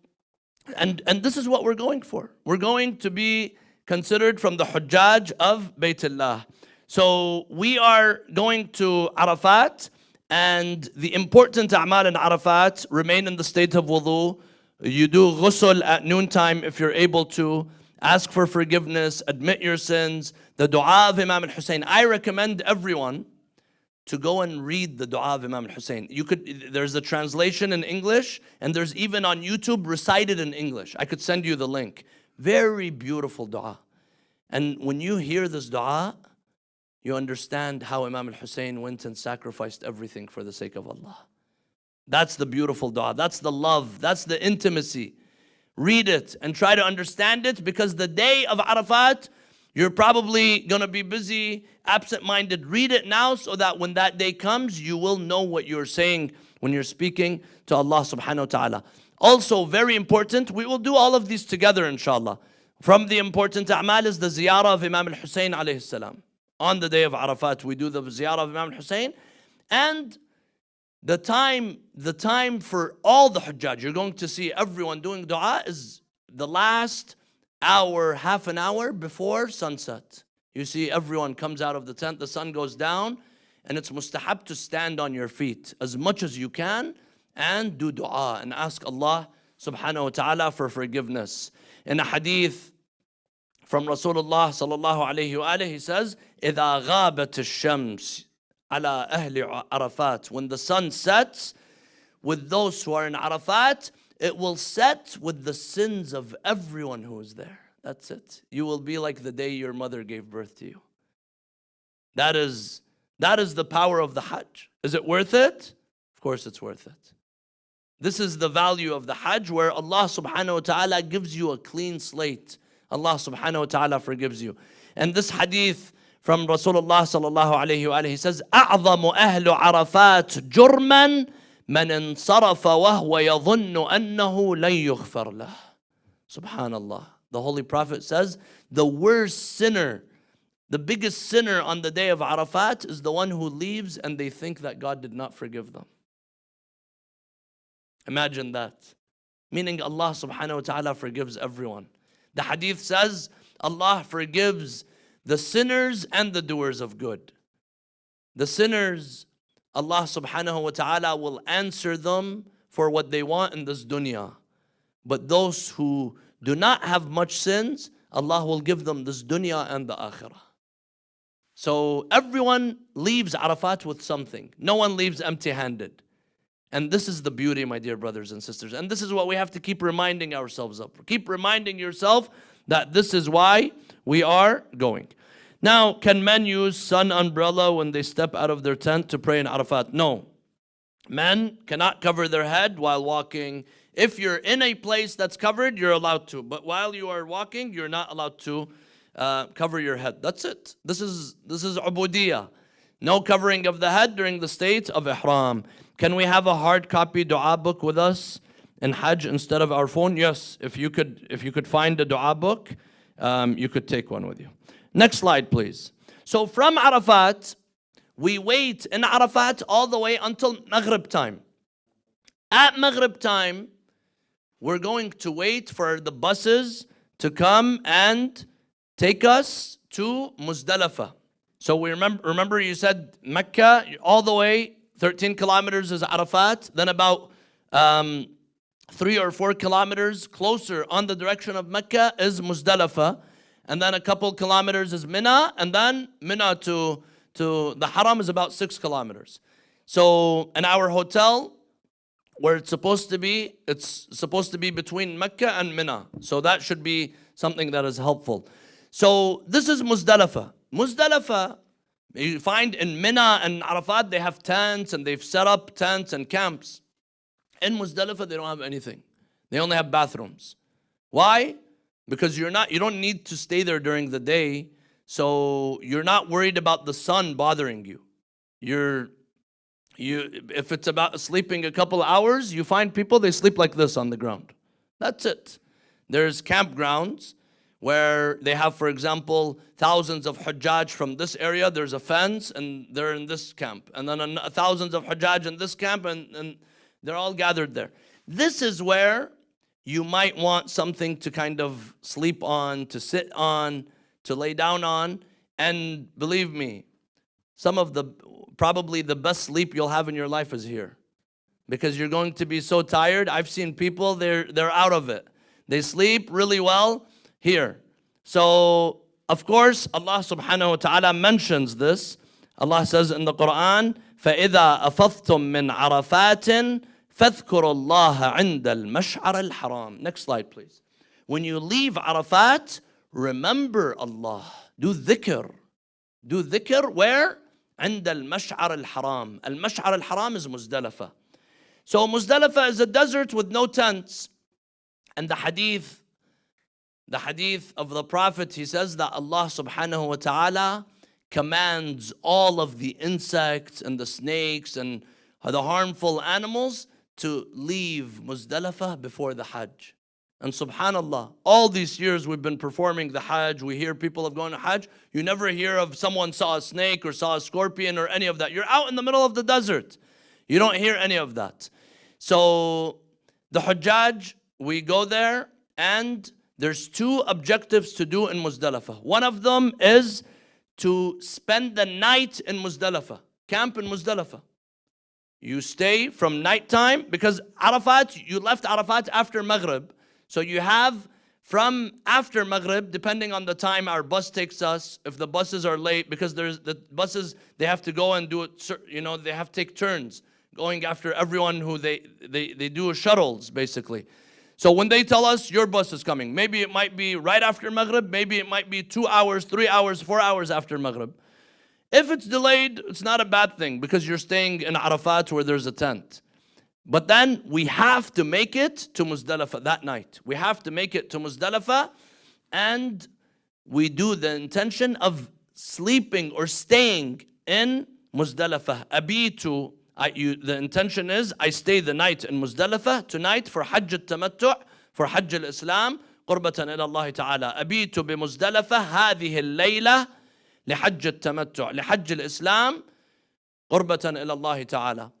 and this is what we're going for. We're going to be considered from the Hujjaj of Baytullah. So we are going to Arafat, and the important a'mal in Arafat: remain in the state of wudu. You do ghusl at noontime if you're able to. Ask for forgiveness, admit your sins. The dua of Imam al-Hussein. I recommend everyone to go and read the dua of Imam al-Hussein. There's a translation in English, and there's even on YouTube recited in English. I could send you the link. Very beautiful dua. And when you hear this dua, you understand how Imam al-Hussein went and sacrificed everything for the sake of Allah. That's the beautiful dua. That's the love. That's the intimacy. Read it and try to understand it, because the day of Arafat, you're probably going to be busy, absent-minded. Read it now so that when that day comes, you will know what you're saying when you're speaking to Allah subhanahu wa ta'ala. Also, very important, we will do all of these together, inshallah. From the important a'mal is the ziyarah of Imam al-Hussein alayhi salam. On the day of Arafat, we do the ziyarah of Imam al-Hussein. And the time for all the Hujjaj, you're going to see everyone doing dua, is the last hour, half an hour before sunset. You see everyone comes out of the tent, the sun goes down, and it's mustahab to stand on your feet as much as you can and do dua and ask Allah subhanahu wa ta'ala for forgiveness. In a hadith from Rasulullah sallallahu alayhi wa alayhi, he says, إِذَا غَابَتِ الشَّمْسِ عَلَى أَهْلِ عَرَفَاتِ. When the sun sets with those who are in Arafat, it will set with the sins of everyone who is there. That's it. You will be like the day your mother gave birth to you. That is the power of the Hajj. Is it worth it? Of course it's worth it. This is the value of the Hajj, where Allah subhanahu wa ta'ala gives you a clean slate. Allah subhanahu wa ta'ala forgives you. And this hadith from Rasulullah sallallahu alayhi wa alayhi, he says, أَعْظَمُ أَهْلُ عَرَفَاتِ جُرْمًا مَنْ انصَرَفَ وَهُوَ يَظُنُّ أَنَّهُ لَنْ يُغْفَرْ لَهُ. Subhanallah. The Holy Prophet says, the worst sinner, the biggest sinner on the day of Arafat is the one who leaves and they think that God did not forgive them. Imagine that. Meaning Allah subhanahu wa ta'ala forgives everyone. The hadith says Allah forgives the sinners and the doers of good. The sinners Allah subhanahu wa ta'ala will answer them for what they want in this dunya. But those who do not have much sins, Allah will give them this dunya and the akhirah. So everyone leaves Arafat with something. No one leaves empty-handed. And this is the beauty, my dear brothers and sisters. And this is what we have to keep reminding ourselves of. Keep reminding yourself that this is why we are going. Now, can men use sun umbrella when they step out of their tent to pray in Arafat? No. Men cannot cover their head while walking. If you're in a place that's covered, you're allowed to. But while you are walking, you're not allowed to cover your head. That's it. This is ubudiyah. No covering of the head during the state of ihram. Can we have a hard copy dua book with us in Hajj instead of our phone? Yes. If you could find a dua book, you could take one with you. Next slide, please. So from Arafat, we wait in Arafat all the way until Maghrib time. At Maghrib time, we're going to wait for the buses to come and take us to Muzdalifah. So we remember you said Mecca all the way 13 kilometers is Arafat, then about 3 or 4 kilometers closer on the direction of Mecca is Muzdalifah, and then a couple kilometers is Mina, and then Mina to the Haram is about 6 kilometers. So in our hotel, where it's supposed to be between Mecca and Mina. So that should be something that is helpful. So this is Muzdalifah. Muzdalifah, you find in Mina and Arafat, they have tents and they've set up tents and camps. In Muzdalifah, they don't have anything. They only have bathrooms. Why? Because you don't need to stay there during the day, so you're not worried about the sun bothering you. If it's about sleeping a couple hours, you find people, they sleep like this on the ground. That's it. There's campgrounds where they have, for example, thousands of Hajjaj from this area. There's a fence, and they're in this camp. And then thousands of Hajjaj in this camp, and they're all gathered there. This is where you might want something to kind of sleep on, to sit on, to lay down on. And believe me, probably the best sleep you'll have in your life is here. Because you're going to be so tired. I've seen people, they're out of it. They sleep really well here. So, of course, Allah subhanahu wa ta'ala mentions this. Allah says in the Quran, فَإِذَا أَفَضْتُم مِّنْ عَرَفَاتٍ فَاذْكُرُوا اللَّهَ عِنْدَ الْمَشْعَرِ الْحَرَامِ. Next slide, please. When you leave Arafat, remember Allah. Do dhikr. Do dhikr where? عند المشعر الحرام. المشعر الحرام is Muzdalifah. So Muzdalifah is a desert with no tents. And the hadith of the Prophet, he says that Allah subhanahu wa ta'ala commands all of the insects and the snakes and the harmful animals to leave Muzdalifah before the Hajj. And subhanallah, all these years we've been performing the Hajj, we hear people have gone to Hajj, you never hear of someone saw a snake or saw a scorpion or any of that. You're out in the middle of the desert. You don't hear any of that. So the Hajjaj, we go there, and there's 2 objectives to do in Muzdalifah. One of them is to spend the night in Muzdalifah, camp in Muzdalifah. You stay from nighttime, because Arafat, you left Arafat after Maghrib. So you have from after Maghrib, depending on the time our bus takes us, if the buses are late, because there's the buses, they have to go and do it, they have to take turns going after everyone who they do shuttles, basically. So when they tell us your bus is coming, maybe it might be right after Maghrib, maybe it might be 2 hours, 3 hours, 4 hours after Maghrib. If it's delayed, it's not a bad thing, because you're staying in Arafat where there's a tent. But then we have to make it to Muzdalifah that night. We have to make it to Muzdalifah, and we do the intention of sleeping or staying in Muzdalifah. Abitu, the intention is I stay the night in Muzdalifah tonight for Hajj al-Tamattu', for Hajj al-Islam, قربة إلى الله تعالى. أبيت بمزدلفة هذه الليلة لحج التمتع لحج الإسلام قربة إلى الله تعالى.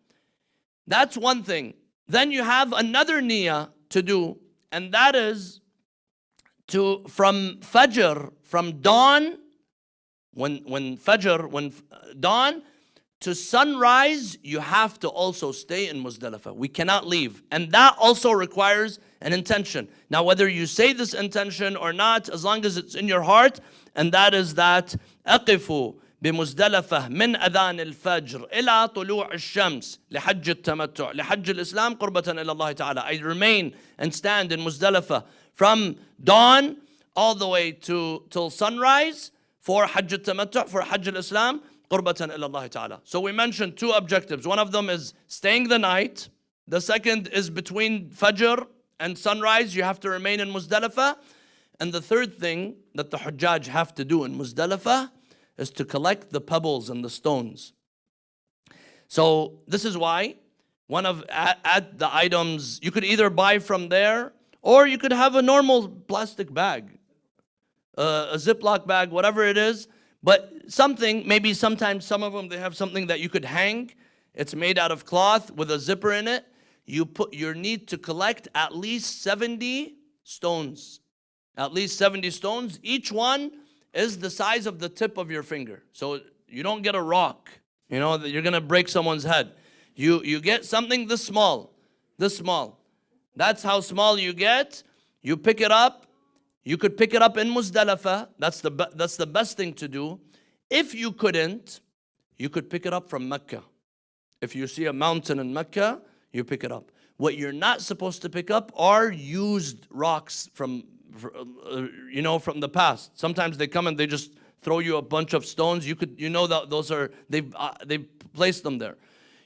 That's one thing. Then you have another niyyah to do, and that is from Fajr, from dawn, when dawn, to sunrise, you have to also stay in Muzdalifah. We cannot leave. And that also requires an intention. Now, whether you say this intention or not, as long as it's in your heart, and that is that أقف بمزدلفة من أذان الفجر إلى طلوع الشمس لحج التمتع لحج الإسلام قربة إلى الله تعالى. I remain and stand in Muzdalifah from dawn all the way till sunrise for Hajj al-Tamattu', for Hajj al-Islam, qurbatan ila Allah ta'ala. So we mentioned two objectives. One of them is staying the night. The second is between Fajr and sunrise, you have to remain in Muzdalifah. And the third thing that the Hujjaj have to do in Muzdalifah is to collect the pebbles and the stones. So this is why one of at the items you could either buy from there, or you could have a normal plastic bag, a Ziploc bag, whatever it is. But something, maybe sometimes some of them, they have something that you could hang. It's made out of cloth with a zipper in it. You need to collect at least 70 stones. At least 70 stones. Each one is the size of the tip of your finger. So you don't get a rock, you know, that you're going to break someone's head. You get something this small, this small. That's how small you get. You pick it up. You could pick it up in Muzdalifah. That's the best thing to do. If you couldn't, you could pick it up from Mecca. If you see a mountain in Mecca, you pick it up. What you're not supposed to pick up are used rocks from the past. Sometimes they come and they just throw you a bunch of stones. That those are, they've placed them there.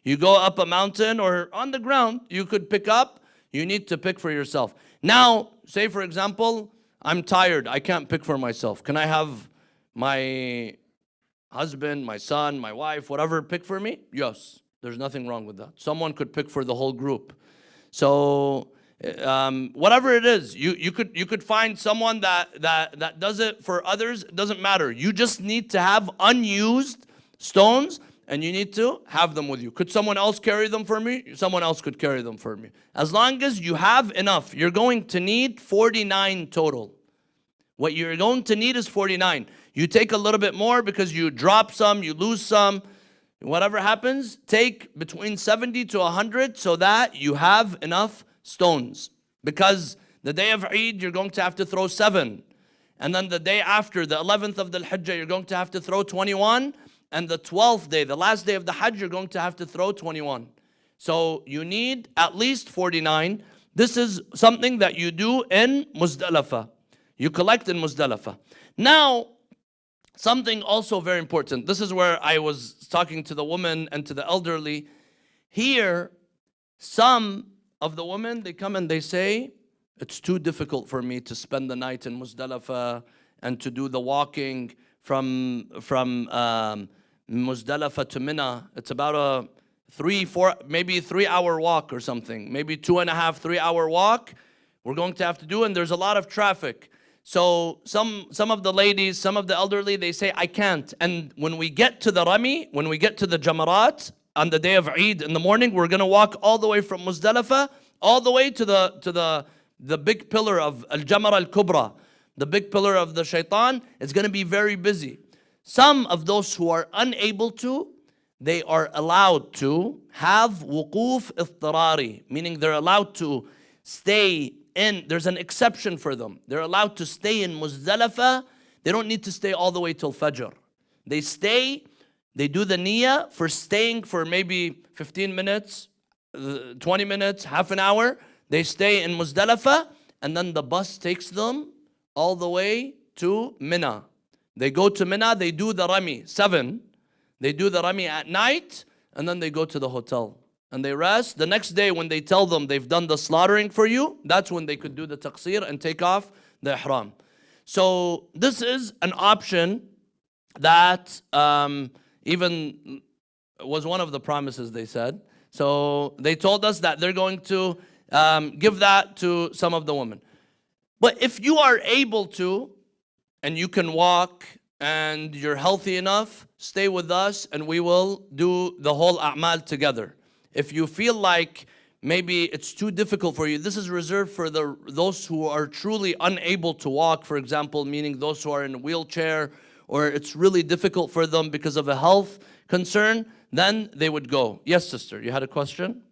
You go up a mountain or on the ground, you could pick up. You need to pick for yourself. Now, say for example, I'm tired. I can't pick for myself. Can I have my husband, my son, my wife, whatever, pick for me? Yes. There's nothing wrong with that. Someone could pick for the whole group. So whatever it is, you could find someone that does it for others. It doesn't matter. You just need to have unused stones, and you need to have them with you. Could someone else carry them for me? Someone else could carry them for me. As long as you have enough, you're going to need 49 total. What you're going to need is 49. You take a little bit more because you drop some, you lose some. Whatever happens, take between 70 to 100 so that you have enough stones. Because the day of Eid, you're going to have to throw 7. And then the day after, the 11th of the Hajj, you're going to have to throw 21. And the 12th day, the last day of the Hajj, you're going to have to throw 21. So you need at least 49. This is something that you do in Muzdalifah. You collect in Muzdalifah. Now, something also very important. This is where I was talking to the woman and to the elderly. Here, some of the women, they come and they say, it's too difficult for me to spend the night in Muzdalifah and to do the walking from Muzdalifah to Mina. It's about a 3-4 walk or something. Maybe 2.5, 3 hour walk we're going to have to do, and there's a lot of traffic. So some of the ladies, some of the elderly, they say, I can't. And when we get to the Rami, when we get to the Jamarat on the day of Eid in the morning, we're going to walk all the way from Muzdalifah, all the way to the big pillar of Al-Jamara Al-Kubra, the big pillar of the Shaitan. It's going to be very busy. Some of those who are unable to, they are allowed to have wuquf iftirari, meaning they're allowed to stay in, there's an exception for them. They're allowed to stay in Muzdalifah. They don't need to stay all the way till Fajr. They stay, they do the niyyah for staying for maybe 15 minutes, 20 minutes, half an hour. They stay in Muzdalifah, and then the bus takes them all the way to Mina. They go to Mina, they do the Rami, 7. They do the Rami at night, and then they go to the hotel. And they rest. The next day when they tell them they've done the slaughtering for you, that's when they could do the taqsir and take off the ihram. So this is an option that even was one of the promises they said. So they told us that they're going to give that to some of the women. But if you are able to, and you can walk, and you're healthy enough, stay with us and we will do the whole a'mal together. If you feel like maybe it's too difficult for you, this is reserved for those who are truly unable to walk, for example, meaning those who are in a wheelchair or it's really difficult for them because of a health concern, then they would go. Yes, sister, you had a question?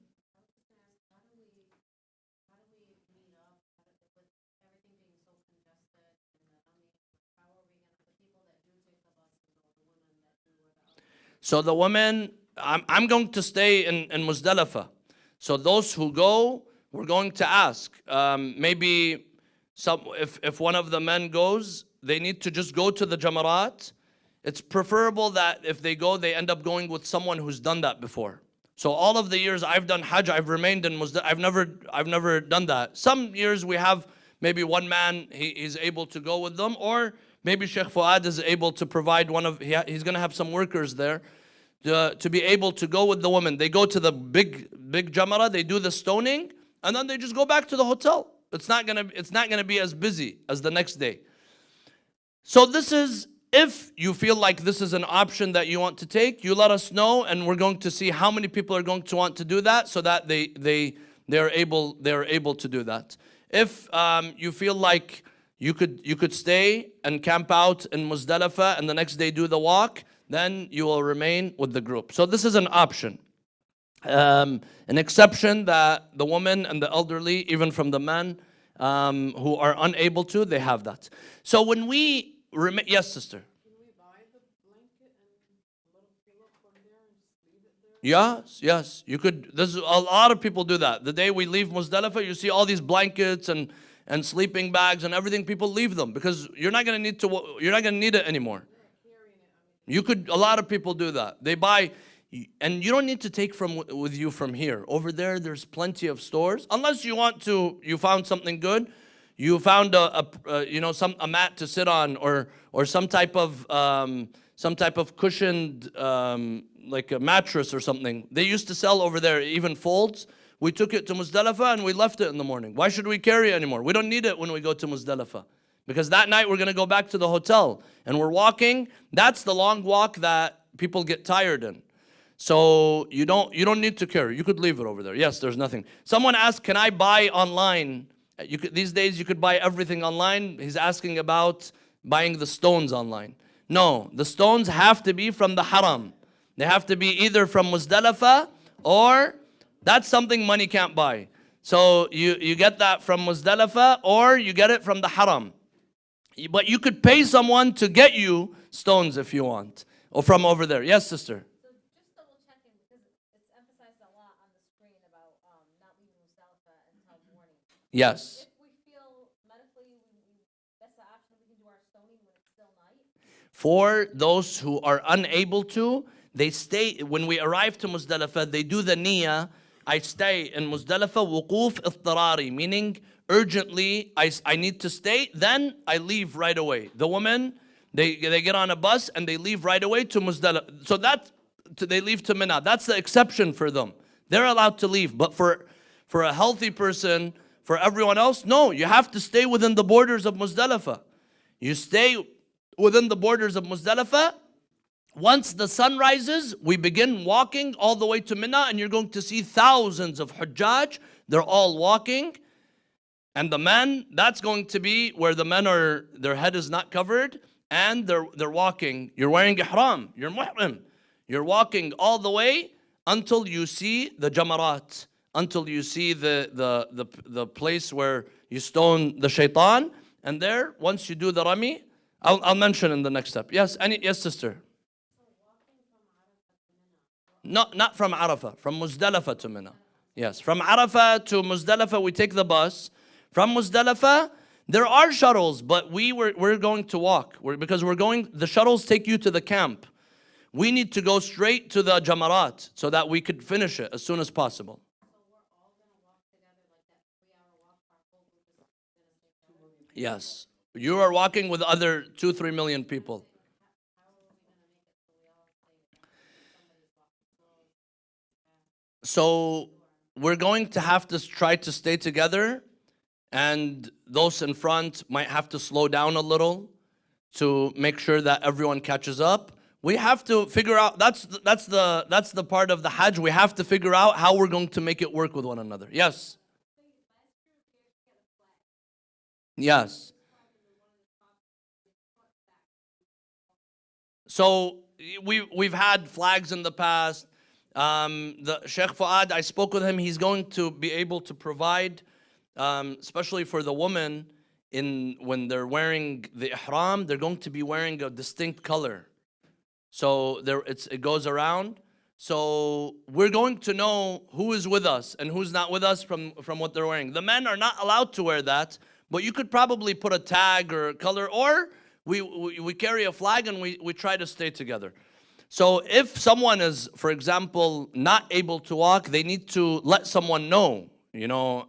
So the women, I'm going to stay in Muzdalifah. So those who go, we're going to ask. Maybe if one of the men goes, they need to just go to the Jamarat. It's preferable that if they go, they end up going with someone who's done that before. So all of the years I've done Hajj, I've remained in Muzdalifah. I've never done that. Some years we have maybe one man, he's able to go with them, or maybe Sheikh Fuad is able to provide he's going to have some workers there to be able to go with the women. They go to the big Jamara, they do the stoning, and then they just go back to the hotel. It's not gonna be as busy as the next day. So this is, if you feel like this is an option that you want to take, you let us know, and we're going to see how many people are going to want to do that, so that they're able to do that. If you feel like you could stay and camp out in Muzdalifah and the next day do the walk, then you will remain with the group. So this is an option. An exception that the women and the elderly, even from the men who are unable to, they have that. So when we remain, yes, sister. Can we buy the blanket and a little pillow from there and just leave it there? Yes, you could. There's a lot of people do that. The day we leave Muzdalifah, you see all these blankets and sleeping bags and everything. People leave them because you're not gonna need it anymore. You could. A lot of people do that. They buy, and you don't need to take with you from here. Over there, there's plenty of stores. Unless you want to, you found something good. You found a mat to sit on, or some type of cushioned like a mattress or something. They used to sell over there even folds. We took it to Muzdalifah and we left it in the morning. Why should we carry it anymore? We don't need it when we go to Muzdalifah. Because that night we're going to go back to the hotel and we're walking. That's the long walk that people get tired in. So you don't need to carry. You could leave it over there. Yes, there's nothing. Someone asked, can I buy online? These days you could buy everything online. He's asking about buying the stones online. No, the stones have to be from the haram. They have to be either from Muzdalifah, or that's something money can't buy. So you get that from Muzdalifah, or you get it from the haram. But you could pay someone to get you stones if you want, or from over there. Yes, sister. So just double checking, because it's emphasized a lot on the screen about not leaving Muzdalifah until morning. Yes. If we feel medically that's the option, we can do our stoning when it's still night. For those who are unable to, they stay. When we arrive to Muzdalifah, they do the niyyah. I stay in Muzdalifah wuquf ittirari, meaning urgently I need to stay, then I leave right away. The women, they get on a bus and they leave right away to Muzdalifah. So they leave to Mina. That's the exception for them. They're allowed to leave. But for a healthy person, for everyone else, no, you have to stay within the borders of Muzdalifah. You stay within the borders of Muzdalifah. Once the sun rises, we begin walking all the way to Mina, and you're going to see thousands of Hujjaj. They're all walking. And the men, that's going to be where the men their head is not covered, and they're walking. You're wearing ihram, you're muhrim. You're walking all the way until you see the jamarat, until you see the place where you stone the shaitan. And there, once you do the rami, I'll mention in the next step. Yes, sister. No, not from Arafah, from Muzdalifah to Mina. Yes, from Arafah to Muzdalifah, we take the bus. From Muzdalifah, there are shuttles, but we're going to walk. The shuttles take you to the camp. We need to go straight to the Jamarat so that we could finish it as soon as possible. So we're all going to walk together like that 3-hour walk, our whole group is going to take together? Yes, you are walking with other 2-3 million people. So we're going to have to try to stay together, and those in front might have to slow down a little to make sure that everyone catches up. We have to figure out, that's the part of the Hajj. We have to figure out how we're going to make it work with one another. Yes. Yes. So we've had flags in the past. The Sheikh Fuad, I spoke with him. He's going to be able to provide, especially for the women, when they're wearing the ihram, they're going to be wearing a distinct color. So it goes around. So we're going to know who is with us and who's not with us from what they're wearing. The men are not allowed to wear that, but you could probably put a tag or a color, or we carry a flag and we try to stay together. So if someone is, for example, not able to walk, they need to let someone know. You know,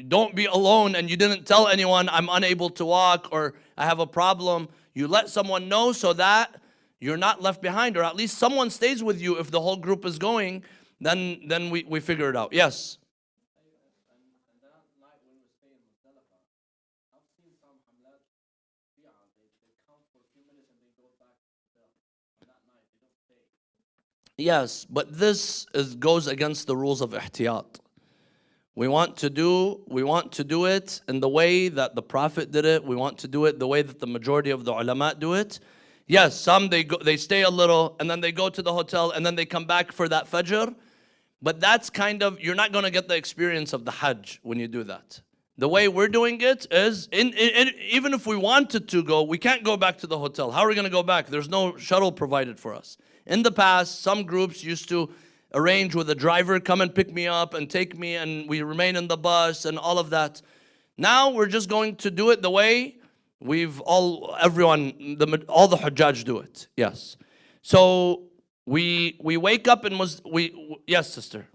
don't be alone and you didn't tell anyone I'm unable to walk or I have a problem. You let someone know so that you're not left behind, or at least someone stays with you. If the whole group is going, then we figure it out. Yes. Yes, but this goes against the rules of ihtiyat. We want to do it in the way that the Prophet did it. We want to do it the way that the majority of the ulama do it. Yes, some they stay a little and then they go to the hotel and then they come back for that fajr. But that's kind of, you're not going to get the experience of the Hajj when you do that. The way we're doing it is, even if we wanted to go, we can't go back to the hotel. How are we going to go back? There's no shuttle provided for us. In the past, some groups used to arrange with a driver, come and pick me up and take me, and we remain in the bus and all of that. Now we're just going to do it the way all the Hujjaj do it. Yes. So we wake up and yes, sister.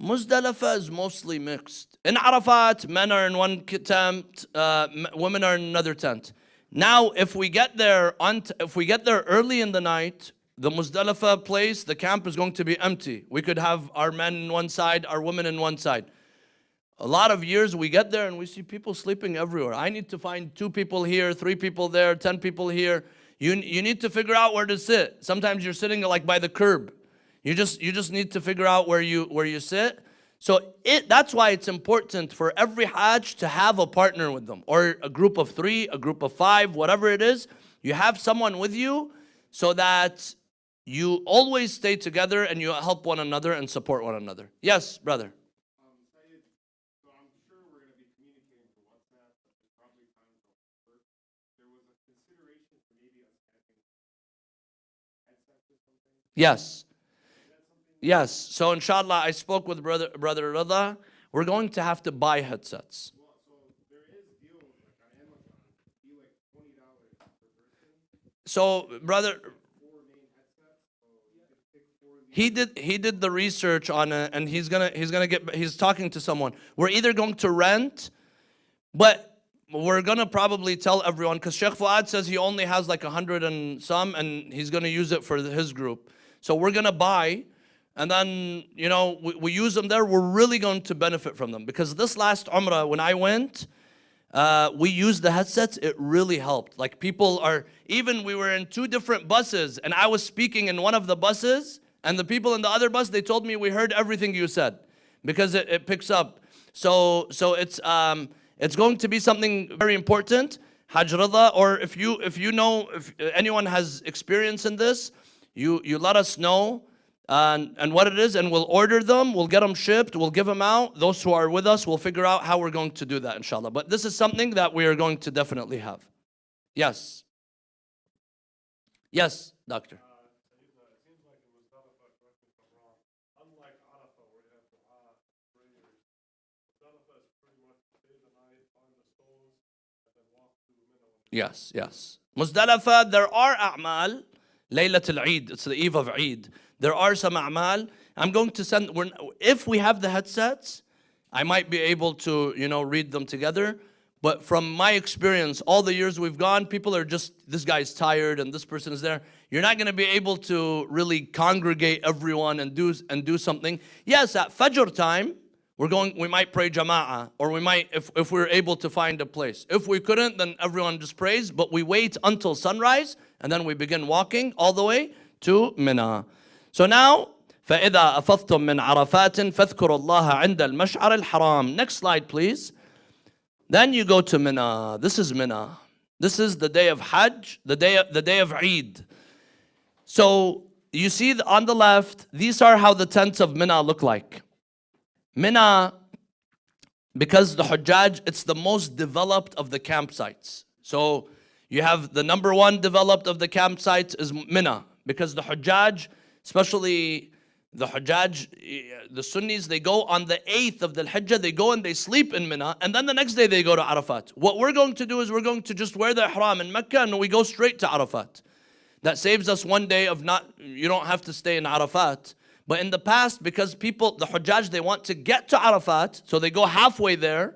Muzdalifah is mostly mixed. In Arafat, men are in one tent, women are in another tent. Now, if we get there early in the night, the Muzdalifah place, the camp is going to be empty. We could have our men in one side, our women in one side. A lot of years we get there and we see people sleeping everywhere. I need to find 2 people here, 3 people there, 10 people here. You need to figure out where to sit. Sometimes you're sitting like by the curb. You just need to figure out where you sit. So that's why it's important for every Hajj to have a partner with them, or a group of 3, a group of 5, whatever it is. You have someone with you so that you always stay together and you help one another and support one another. Yes, brother. Saeed, so I'm sure we're going to be communicating through WhatsApp, but there's probably times where there was a consideration for maybe us having headsets or something. Yes. Yes. So inshallah, I spoke with brother Rada. We're going to have to buy headsets. Well, so there is deals like on Amazon, be like $20 per person. So brother, 4 main headsets. So you could pick 4 of these. he did the research on it, and he's talking to someone. We're either going to rent, but we're gonna probably tell everyone, because Sheikh Fuad says he only has like 100 and some, and he's gonna use it for his group. So we're gonna buy. And then, we use them there. We're really going to benefit from them. Because this last Umrah, when I went, we used the headsets. It really helped. Like we were in 2 different buses. And I was speaking in one of the buses. And the people in the other bus, they told me we heard everything you said. Because it picks up. So it's going to be something very important. Hajj Rida, or if anyone has experience in this, you let us know. And what it is, and we'll order them, we'll get them shipped, we'll give them out. Those who are with us, we'll figure out how we're going to do that, inshallah. But this is something that we are going to definitely have. Yes. Yes, doctor. It seems like it was Muzdalifah, correct me if I'm wrong. Unlike Arafah, where you have dua, prayers, Muzdalifah is pretty much stay the night, find the stones, and then walk to Mina. Yes, yes. Muzdalifah, there are a'mal. Laylatul Eid, it's the eve of Eid. There are some a'mal. I'm going to send, if we have the headsets, I might be able to, read them together. But from my experience, all the years we've gone, people are just, this guy's tired and this person is there. You're not going to be able to really congregate everyone and do something. Yes, at Fajr time, we might pray Jama'ah, or we might, if we're able to find a place. If we couldn't, then everyone just prays, but we wait until sunrise, and then we begin walking all the way to Mina. So now, فإذا أفضتم من عرفات فاذكروا الله عند المشعر الحرام. Next slide, please. Then you go to Mina. This is Mina. This is the day of Hajj, the day of Eid. So you see on the left, these are how the tents of Mina look like. Mina, because the Hujjaj, it's the most developed of the campsites. So you have the number one developed of the campsites is Mina, because the Hujjaj, especially the Hujjaj, the Sunnis, they go on the 8th of the Hijjah, they go and they sleep in Mina, and then the next day they go to Arafat. What we're going to do is we're going to just wear the ihram in Mecca and we go straight to Arafat. That saves us one day of you don't have to stay in Arafat. But in the past, because people, the Hujjaj, they want to get to Arafat, so they go halfway there,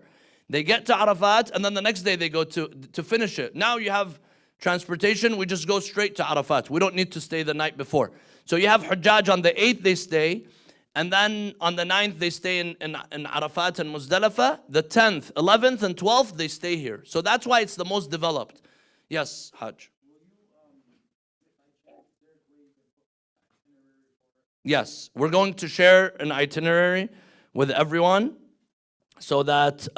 they get to Arafat, and then the next day they go to finish it. Now you have transportation, we just go straight to Arafat. We don't need to stay the night before. So you have Hujjaj on the 8th they stay, and then on the 9th they stay in Arafat and Muzdalifah. The 10th, 11th, and 12th they stay here. So that's why it's the most developed. Yes, Hajj. Yes, we're going to share an itinerary with everyone so that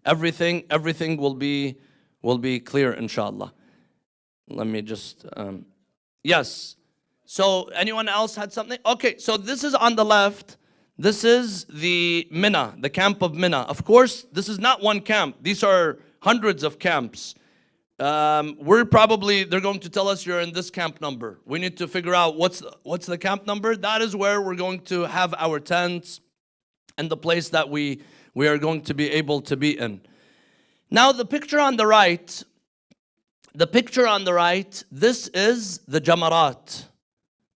everything will be clear, inshallah. Let me just yes. So anyone else had something? Okay, so this is on the left. This is the Mina, the camp of Mina. Of course, this is not one camp. These are hundreds of camps. They're going to tell us you're in this camp number. We need to figure out what's the camp number. That is where we're going to have our tents and the place that we are going to be able to be in. Now the picture on the right, this is the Jamarat.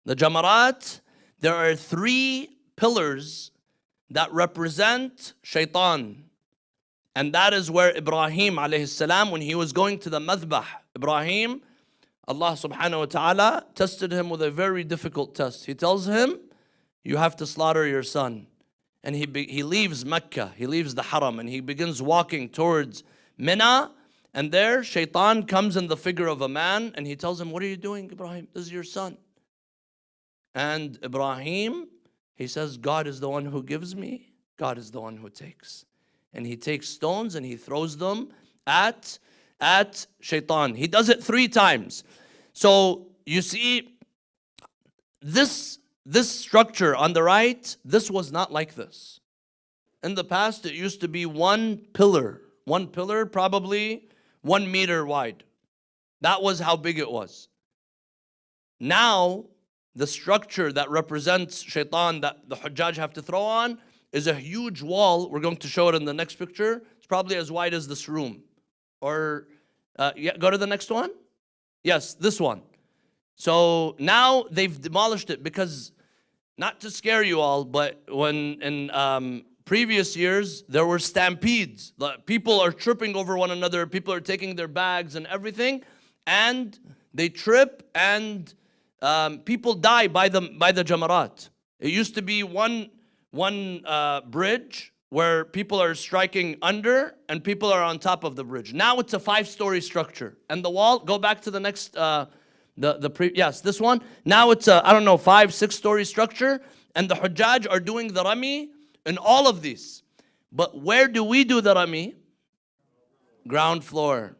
The Jamarat, there are 3 pillars that represent Shaitan. And that is where Ibrahim alayhi salam, when he was going to the madbah, Ibrahim, Allah subhanahu wa ta'ala tested him with a very difficult test. He tells him, you have to slaughter your son. And he leaves Mecca, he leaves the Haram, and he begins walking towards Mina. And there, Shaitan comes in the figure of a man, and he tells him, what are you doing, Ibrahim? This is your son. And Ibrahim, he says, God is the one who gives me, God is the one who takes. And he takes stones and he throws them at Shaitan. He does it 3 times. So you see, this structure on the right, this was not like this. In the past, it used to be one pillar probably 1 meter wide. That was how big it was. Now, the structure that represents Shaitan that the Hujjaj have to throw on is a huge wall. We're going to show it in the next picture. It's probably as wide as this room. Or, yeah, go to the next one. Yes, this one. So now they've demolished it because, not to scare you all, but when in previous years, there were stampedes. People are tripping over one another. People are taking their bags and everything. And they trip and people die by the Jamarat. It used to be one bridge where people are striking under and people are on top of the bridge. Now it's a 5-story structure. And the wall, go back to the next, yes, this one. Now it's a, 5-6-story structure. And the Hujjaj are doing the Rami in all of these. But where do we do the Rami? Ground floor.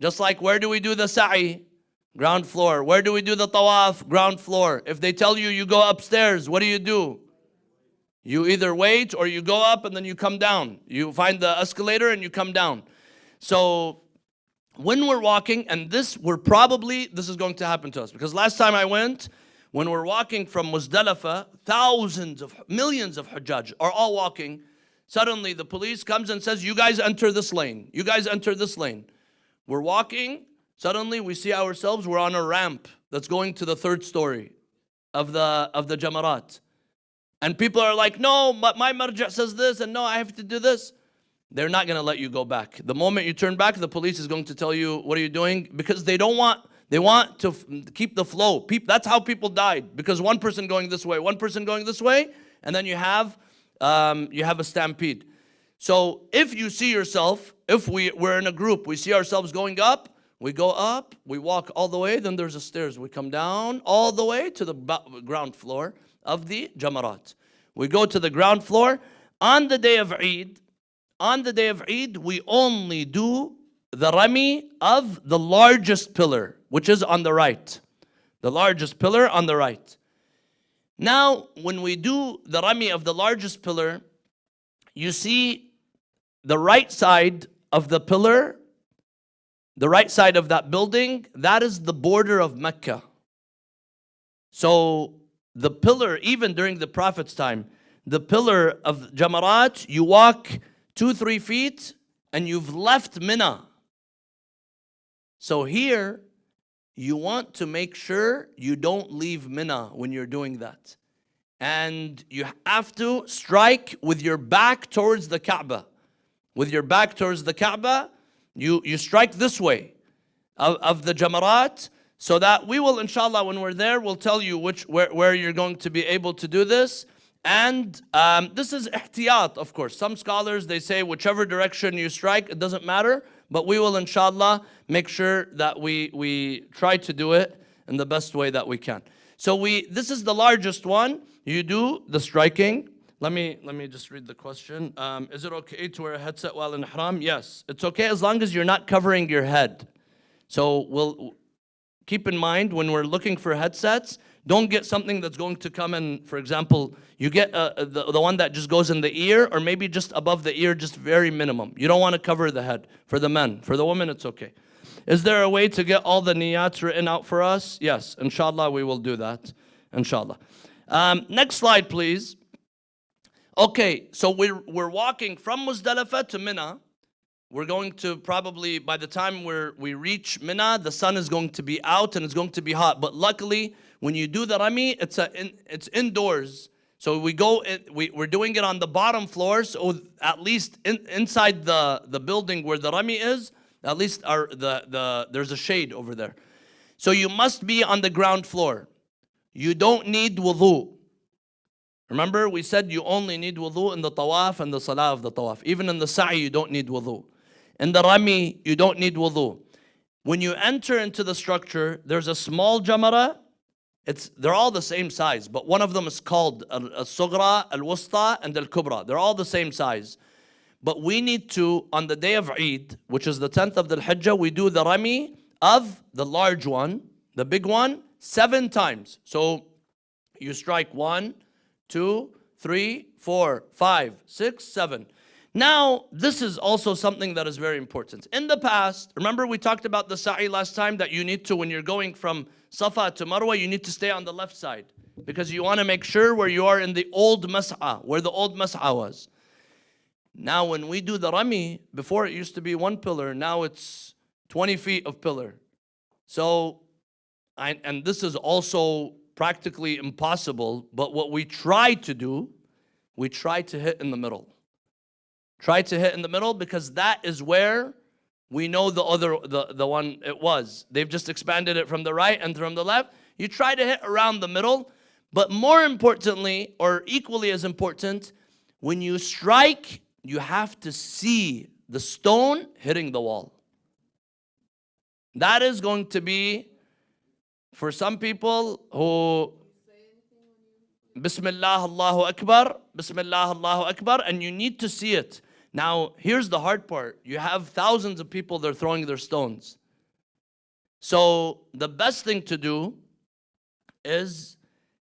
Just like where do we do the Sa'i? Ground floor. Where do we do the Tawaf? Ground floor. If they tell you you go upstairs, what do? You either wait or you go up and then you come down. You find the escalator and you come down. So when we're walking, and this is going to happen to us. Because last time I went, when we're walking from Muzdalifah, millions of Hujjaj are all walking. Suddenly the police comes and says, you guys enter this lane. You guys enter this lane. We're walking. Suddenly we see ourselves, we're on a ramp that's going to the 3rd story of the Jamarat. And people are like, no, but my marja says this, and no, I have to do this. They're not going to let you go back. The moment you turn back, the police is going to tell you, what are you doing? Because they want to keep the flow. That's how people died. Because one person going this way, one person going this way, and then you have a stampede. So if you see yourself, if we're in a group, we see ourselves going up, We go up, we walk all the way, then there's a stairs. We come down all the way to the ground floor of the Jamarat. We go to the ground floor. On the day of Eid, we only do the rami of the largest pillar, which is on the right. The largest pillar on the right. Now, when we do the rami of the largest pillar, you see the right side of the pillar, the right side of that building, that is the border of Mecca. So the pillar, even during the Prophet's time, the pillar of Jamarat, you walk 2-3 feet and you've left Mina. So here, you want to make sure you don't leave Mina when you're doing that. And you have to strike with your back towards the Kaaba. With your back towards the Kaaba, you strike this way of the Jamarat, so that we will, inshallah, when we're there, we'll tell you where you're going to be able to do this. And this is ihtiyat, of course. Some scholars, they say whichever direction you strike, it doesn't matter. But we will, inshallah, make sure that we try to do it in the best way that we can. So this is the largest one. You do the striking. Let me just read the question. Is it okay to wear a headset while in ihram? Yes, it's okay as long as you're not covering your head. So we'll keep in mind when we're looking for headsets, don't get something that's going to come in. For example, you get the one that just goes in the ear, or maybe just above the ear, just very minimum. You don't want to cover the head. For the men, for the women, it's okay. Is there a way to get all the niyats written out for us? Yes, inshallah, we will do that. Inshallah. Next slide, please. Okay, so we're walking from Muzdalifah to Mina. We're going to probably, by the time we reach Mina, the sun is going to be out and it's going to be hot. But luckily, when you do the rami, it's indoors. So we're doing it on the bottom floor. So at least inside the building where the rami is, at least there's a shade over there. So you must be on the ground floor. You don't need wudu. Remember, we said you only need wudu in the tawaf and the salah of the tawaf. Even in the sa'i, you don't need wudu. In the rami, you don't need wudu. When you enter into the structure, there's a small jamara. They're all the same size, but one of them is called al-sughra, al-wusta, and al-kubra. They're all the same size. But we need to, on the day of Eid, which is the 10th of the Hajj, we do the rami of the large one, the big one, 7 times. So you strike 1, 2, 3, 4, 5, 6, 7. Now, this is also something that is very important. In the past, remember we talked about the sa'i last time, that you need to, when you're going from Safa to Marwa, you need to stay on the left side, because you want to make sure where you are in the old mas'a, where the old mas'a was. Now, when we do the rami, before it used to be 1 pillar, now it's 20 feet of pillar. So, and this is also practically impossible, but what we try to do, we try to hit in the middle. Try to hit in the middle, because that is where we know the one it was. They've just expanded it from the right and from the left. You try to hit around the middle, but more importantly, or equally as important, when you strike, you have to see the stone hitting the wall. That is going to be, for some people who, Bismillah, Allahu Akbar, Bismillah, Allahu Akbar, and you need to see it. Now, here's the hard part. You have thousands of people that are throwing their stones. So the best thing to do is,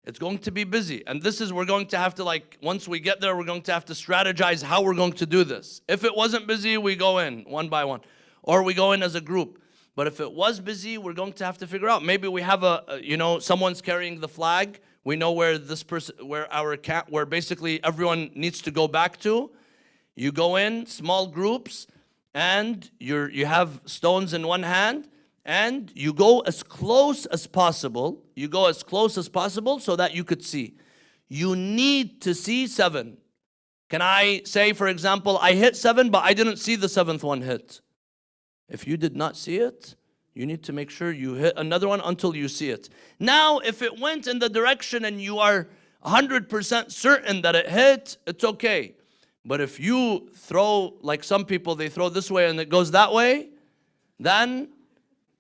it's going to be busy. And this is, we're going to have to, once we get there, we're going to have to strategize how we're going to do this. If it wasn't busy, we go in one by one. Or we go in as a group. But if it was busy, we're going to have to figure out. Maybe we have someone's carrying the flag. We know where this person, where basically everyone needs to go back to. You go in small groups, and you have stones in one hand, and you go as close as possible. You go as close as possible so that you could see. You need to see 7. Can I say, for example, I hit 7, but I didn't see the 7th one hit? If you did not see it, you need to make sure you hit another one until you see it. Now, if it went in the direction and you are 100% certain that it hit, it's okay. But if you throw, like some people, they throw this way and it goes that way, then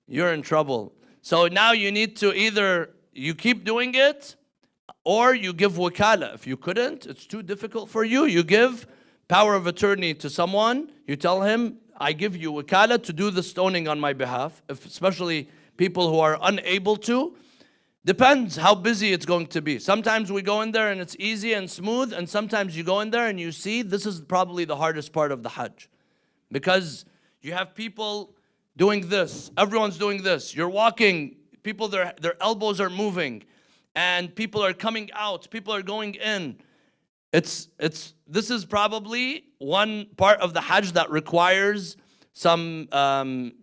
you're in trouble. So now you need to either you keep doing it or you give wakala. If you couldn't, it's too difficult for you, you give power of attorney to someone. You tell him, I give you wakala to do the stoning on my behalf, especially people who are unable to. Depends how busy it's going to be. Sometimes we go in there and it's easy and smooth, and sometimes you go in there and you see this is probably the hardest part of the Hajj. Because you have people doing this, everyone's doing this. You're walking, people, their elbows are moving, and people are coming out, people are going in. This is probably one part of the Hajj that requires some,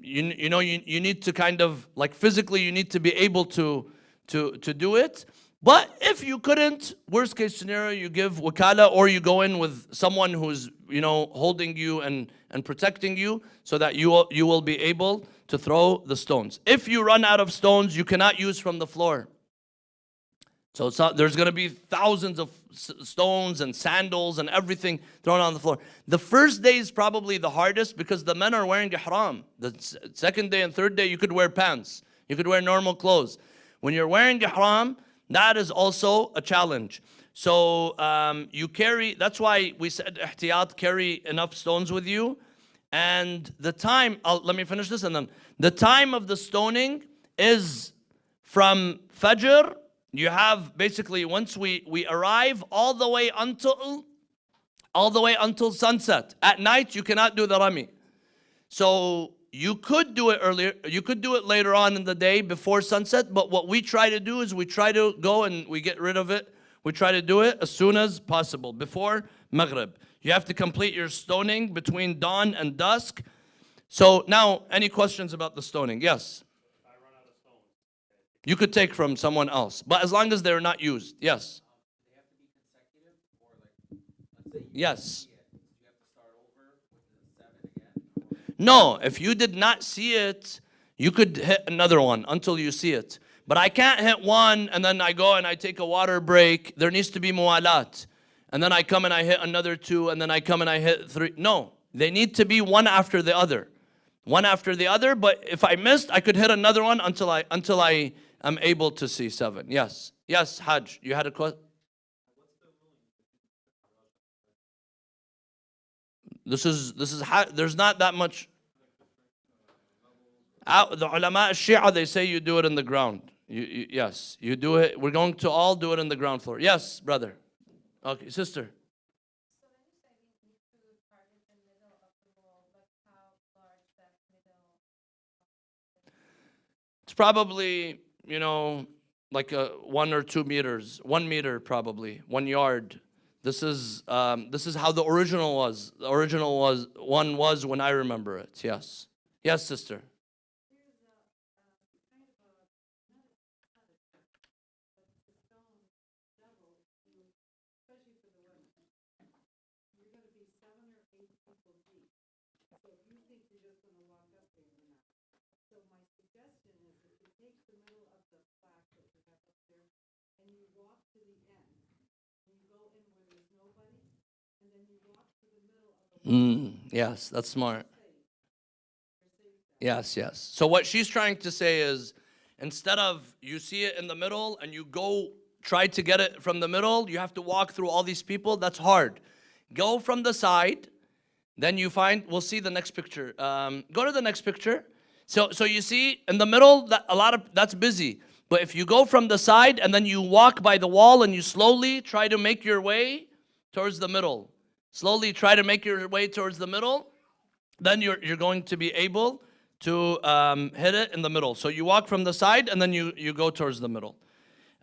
you need to kind of, like physically, you need to be able to do it. But if you couldn't, worst case scenario, you give wakala, or you go in with someone who's, holding you and protecting you, so that you will be able to throw the stones. If you run out of stones, you cannot use from the floor. So there's going to be thousands of stones and sandals and everything thrown on the floor. The first day is probably the hardest because the men are wearing ihram. The second day and third day, you could wear pants. You could wear normal clothes. When you're wearing ihram, that is also a challenge. So you carry, that's why we said ihtiyat, carry enough stones with you. And the time, let me finish this, and then the time of the stoning is from Fajr. You have basically, once we arrive all the way until sunset. At night you cannot do the rami. So you could do it earlier, you could do it later on in the day before sunset, but what we try to do is we try to go and we get rid of it. We try to do it as soon as possible, before Maghrib. You have to complete your stoning between dawn and dusk. So now, any questions about the stoning? Yes? You could take from someone else, but as long as they're not used. Yes? They have to be consecutive, or like, let's say Yes. you have to start over with the 7 again? No, if you did not see it, you could hit another one until you see it. But I can't hit one and then I go and I take a water break. There needs to be muwalat. And then I come and I hit another 2, and then I come and I hit 3. No, they need to be one after the other. One after the other, but if I missed, I could hit another one until I am able to see 7. Yes. Yes, Hajj, you had a question? There's not that much. The ulama Shia, they say you do it in the ground. Yes, you do it. We're going to all do it in the ground floor. Yes, brother. Okay, sister. So when you say we need to target the middle of the wall, like how large that middle? It's probably, like 1 or 2 meters. 1 meter probably, 1 yard. This is how the original was. The original was when I remember it. Yes. Yes, sister. Yes, that's smart. Yes, yes. So what she's trying to say is, instead of you see it in the middle and you go try to get it from the middle, you have to walk through all these people. That's hard. Go from the side. Then you find, we'll see the next picture. Go to the next picture. So you see in the middle, that's busy. But if you go from the side and then you walk by the wall and you slowly try to make your way towards the middle. Slowly try to make your way towards the middle. Then you're going to be able to hit it in the middle. So you walk from the side and then you go towards the middle.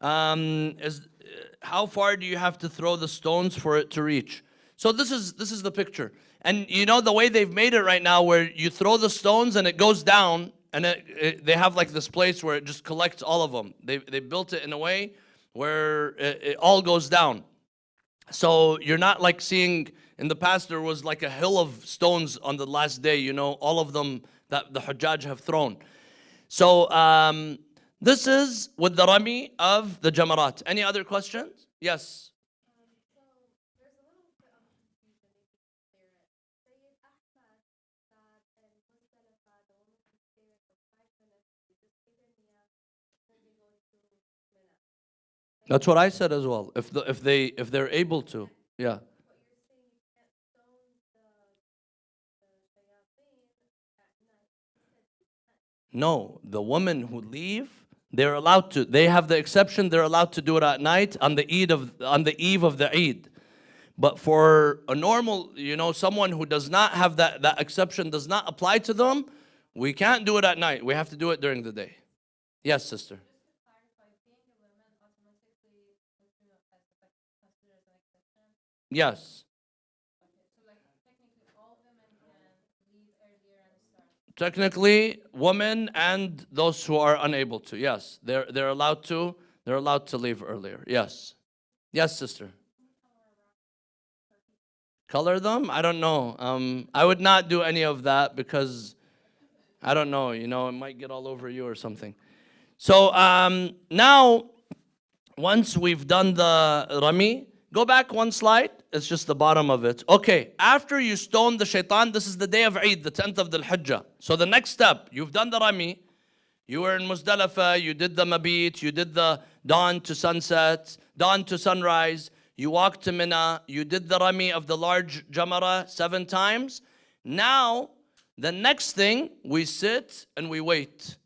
How far do you have to throw the stones for it to reach? So this is the picture. And you know the way they've made it right now, where you throw the stones and it goes down, and they have like this place where it just collects all of them. They built it in a way where it all goes down. So you're not like seeing, in the past there was like a hill of stones on the last day, all of them that the Hujjaj have thrown. So this is with the rami of the Jamarat. Any other questions? Yes. So there's a little bit of confusion making clear it. Sayyid Ahmad said in Muzdalifah the woman can stay there for 5 minutes That's what I said as well. If they're able to, yeah. No, the women who leave, they're allowed to. They have the exception. They're allowed to do it at night on the eve of the Eid. But for a normal, someone who does not have that exception does not apply to them, we can't do it at night. We have to do it during the day. Yes, sister. Yes. Technically, women and those who are unable to. Yes, they're allowed to. They're allowed to leave earlier. Yes. Yes, sister. Color them? I don't know. I would not do any of that because I don't know. It might get all over you or something. So now, once we've done the Rami, go back one slide. It's just the bottom of it. Okay, after you stone the shaitan, this is the day of Eid, the 10th of the Hajj. So the next step, you've done the Rami, you were in Muzdalifah, you did the Mabit, you did the dawn to sunset, dawn to sunrise, you walked to Mina, you did the Rami of the large Jamara 7 times. Now, the next thing, we sit and we wait.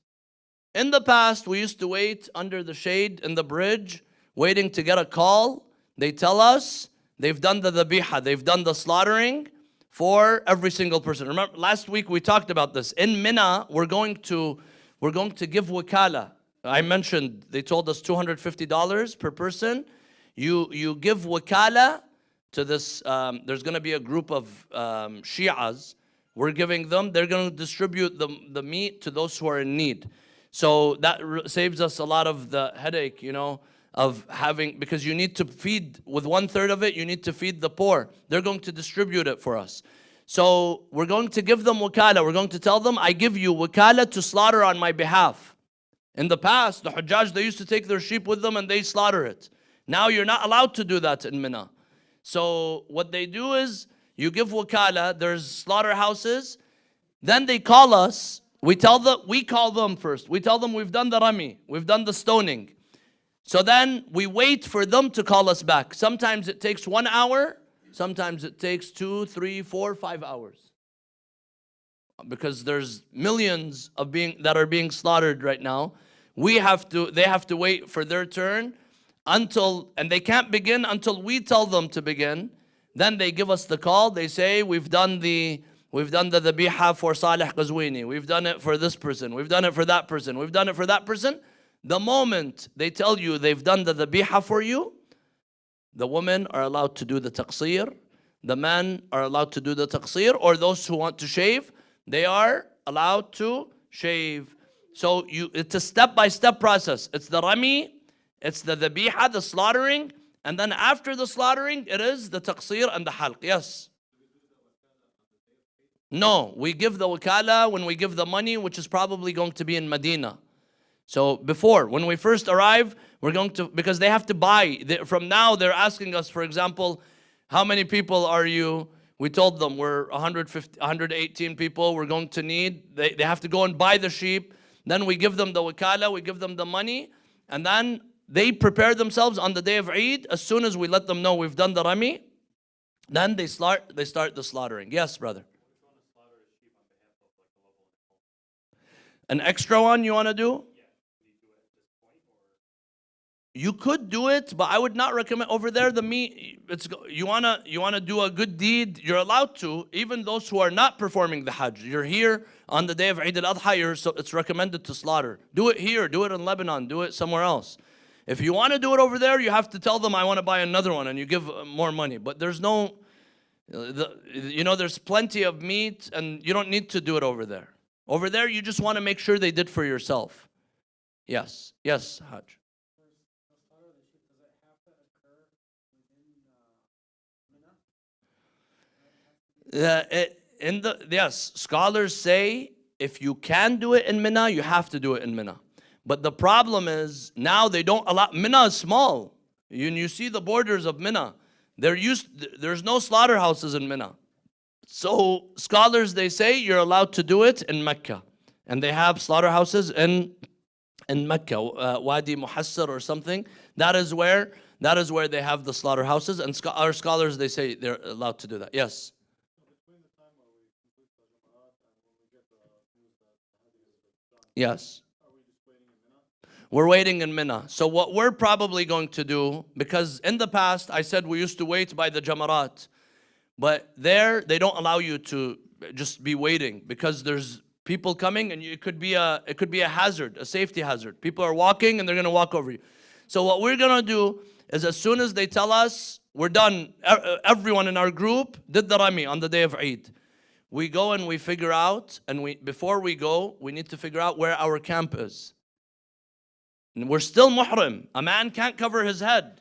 In the past, we used to wait under the shade in the bridge, waiting to get a call. They tell us they've done the dhabiha, they've done the slaughtering for every single person. Remember, last week we talked about this. In Mina, we're going to give wakala. I mentioned, they told us $250 per person. You give wakala to this, there's going to be a group of Shi'as. We're giving them, they're going to distribute the meat to those who are in need. So that saves us a lot of the headache, of having, because you need to feed, with 1/3 of it, you need to feed the poor. They're going to distribute it for us. So we're going to give them wakala. We're going to tell them, I give you wakala to slaughter on my behalf. In the past, the Hujjaj, they used to take their sheep with them and they slaughter it. Now you're not allowed to do that in Mina. So what they do is, you give wakala, there's slaughterhouses, then they call us, we call them first. We tell them we've done the Rami, we've done the stoning. So then we wait for them to call us back. Sometimes it takes 1 hour, sometimes it takes 2, 3, 4, 5 hours. Because there's millions that are being slaughtered right now. They have to wait for their turn and they can't begin until we tell them to begin. Then they give us the call. They say, we've done the dhabiha for Saleh Qazwini. We've done it for this person. We've done it for that person. We've done it for that person. The moment they tell you they've done the dhabiha for you, the women are allowed to do the taqsir. The men are allowed to do the taqsir. Or those who want to shave, they are allowed to shave. So it's a step-by-step process. It's the Rami, it's the dhabiha, the slaughtering, and then after the slaughtering, it is the taqsir and the halq. Yes? No, we give the wakala when we give the money, which is probably going to be in Medina. So when we first arrive, we're going to, because they have to buy. From now, they're asking us, for example, how many people are you? We told them we're 118 people. We're going to need, they have to go and buy the sheep. Then we give them the wakala, we give them the money, and then they prepare themselves on the day of Eid. As soon as we let them know we've done the Rami, then they start the slaughtering. Yes, brother. An extra one you want to do? You could do it, but I would not recommend. Over there, the meat, you wanna do a good deed, you're allowed to, even those who are not performing the Hajj. You're here on the day of Eid al-Adha, so it's recommended to slaughter. Do it here, do it in Lebanon, do it somewhere else. If you want to do it over there, you have to tell them, I want to buy another one, and you give more money. But there's no, there's plenty of meat, and you don't need to do it over there. Over there, you just want to make sure they did for yourself. Yes, Hajj. Yes, scholars say if you can do it in Mina, you have to do it in Mina. But the problem is now they don't allow. Mina is small. You see the borders of Mina. There's no slaughterhouses in Mina. So scholars, they say you're allowed to do it in Mecca, and they have slaughterhouses in in Mecca, Wadi Muhassir or something. That is where they have the slaughterhouses, and our scholars, they say they're allowed to do that. Yes. Yes. We're waiting in Mina. So what we're probably going to do, because in the past I said we used to wait by the Jamarat, but there they don't allow you to just be waiting because there's people coming and it could be a hazard, a safety hazard. People are walking and they're going to walk over you. So what we're going to do is as soon as they tell us we're done, everyone in our group did the Rami on the day of Eid. We go and we figure out, and before we go, we need to figure out where our camp is. And we're still muhrim. A man can't cover his head.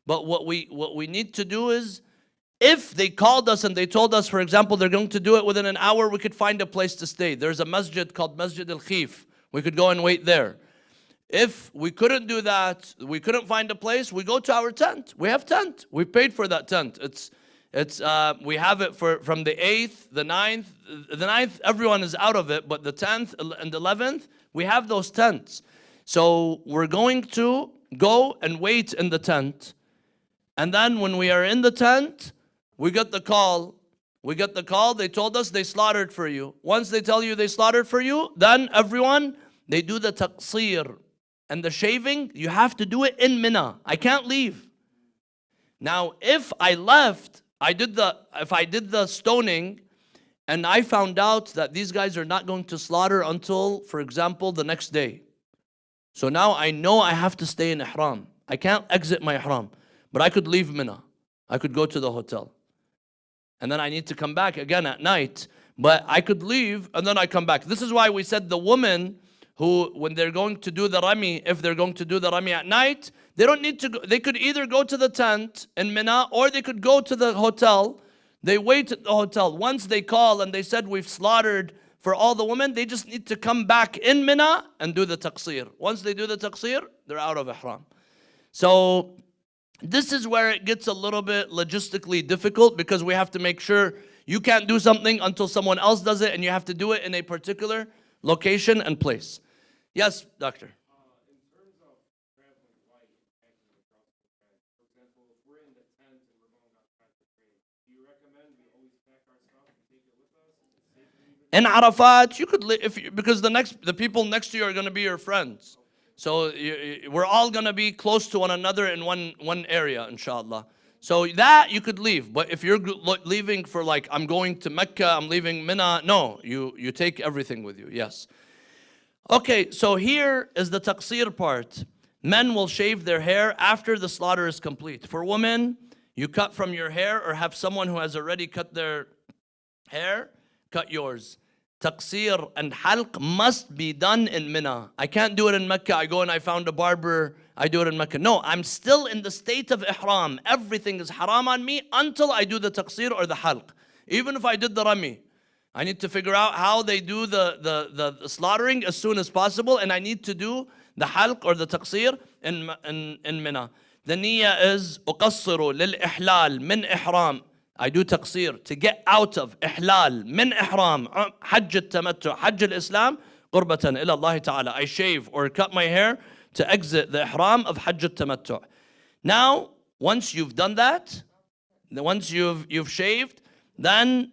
But what we need to do is, if they called us and they told us, for example, they're going to do it within an hour, we could find a place to stay. There's a masjid called Masjid al-Khif. We could go and wait there. If we couldn't do that, we couldn't find a place, we go to our tent. We have tent. We paid for that tent. We have it from the 8th, the 9th. The 9th, everyone is out of it, but the 10th and 11th, we have those tents. So we're going to go and wait in the tent. And then when we are in the tent, we get the call. They told us they slaughtered for you. Once they tell you they slaughtered for you, then everyone, they do the taqsir. And the shaving, you have to do it in Mina. I can't leave. Now, if I left, if I did the stoning, and I found out that these guys are not going to slaughter until, for example, the next day. So now I know I have to stay in ihram. I can't exit my ihram. But I could leave Mina. I could go to the hotel. And then I need to come back again at night. But I could leave and then I come back. This is why we said the woman who, when they're going to do the Rami, if they're going to do the Rami at night, they don't need to go. They could either go to the tent in Mina or they could go to the hotel. They wait at the hotel. Once they call and they said we've slaughtered for all the women, they just need to come back in Mina and do the taqsir. Once they do the taqsir, they're out of ihram. So this is where it gets a little bit logistically difficult because we have to make sure you can't do something until someone else does it and you have to do it in a particular location and place. Yes, doctor. In terms of traveling light and packing across the bag, for example, if we're in the tent and we're going on track to train, do you recommend we always pack our stuff and take it with us? Is it safe to leave it? In Arafat, you could because the people next to you are going to be your friends. So we're all going to be close to one another in one area, inshallah. So that you could leave. But if you're leaving for like, I'm going to Mecca, I'm leaving Mina, no, you take everything with you, yes. Okay, so here is the taqsir part. Men will shave their hair after the slaughter is complete. For women, you cut from your hair or have someone who has already cut their hair, cut yours. Taqsir and halq must be done in Mina. I can't do it in Mecca. I go and I found a barber, I do it in Mecca. No, I'm still in the state of ihram. Everything is haram on me until I do the taqsir or the halq. Even if I did the rami, I need to figure out how they do the slaughtering as soon as possible, and I need to do the halq or the taqsir in Mina. The niyyah is uqassiru lil ihlal min ihram. I do taqsir to get out of ihlal min ihram, hajj al-tamattu, hajj al-islam, qurbatan ila Allah ta'ala. I shave or cut my hair to exit the ihram of hajj al-tamattu. Now, once you've done that, once you've shaved, then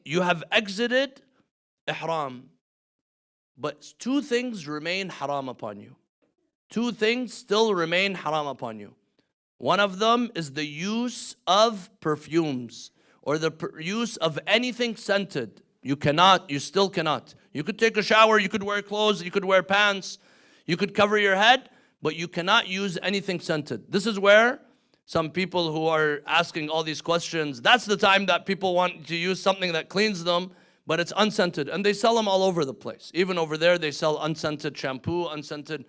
you have exited ihram. But two things remain haram upon you. Two things still remain haram upon you. One of them is the use of perfumes or the use of anything scented. You still cannot. You could take a shower, you could wear clothes, you could wear pants, you could cover your head, but you cannot use anything scented. This is where some people who are asking all these questions, that's the time that people want to use something that cleans them, but it's unscented. And they sell them all over the place. Even over there, they sell unscented shampoo, unscented.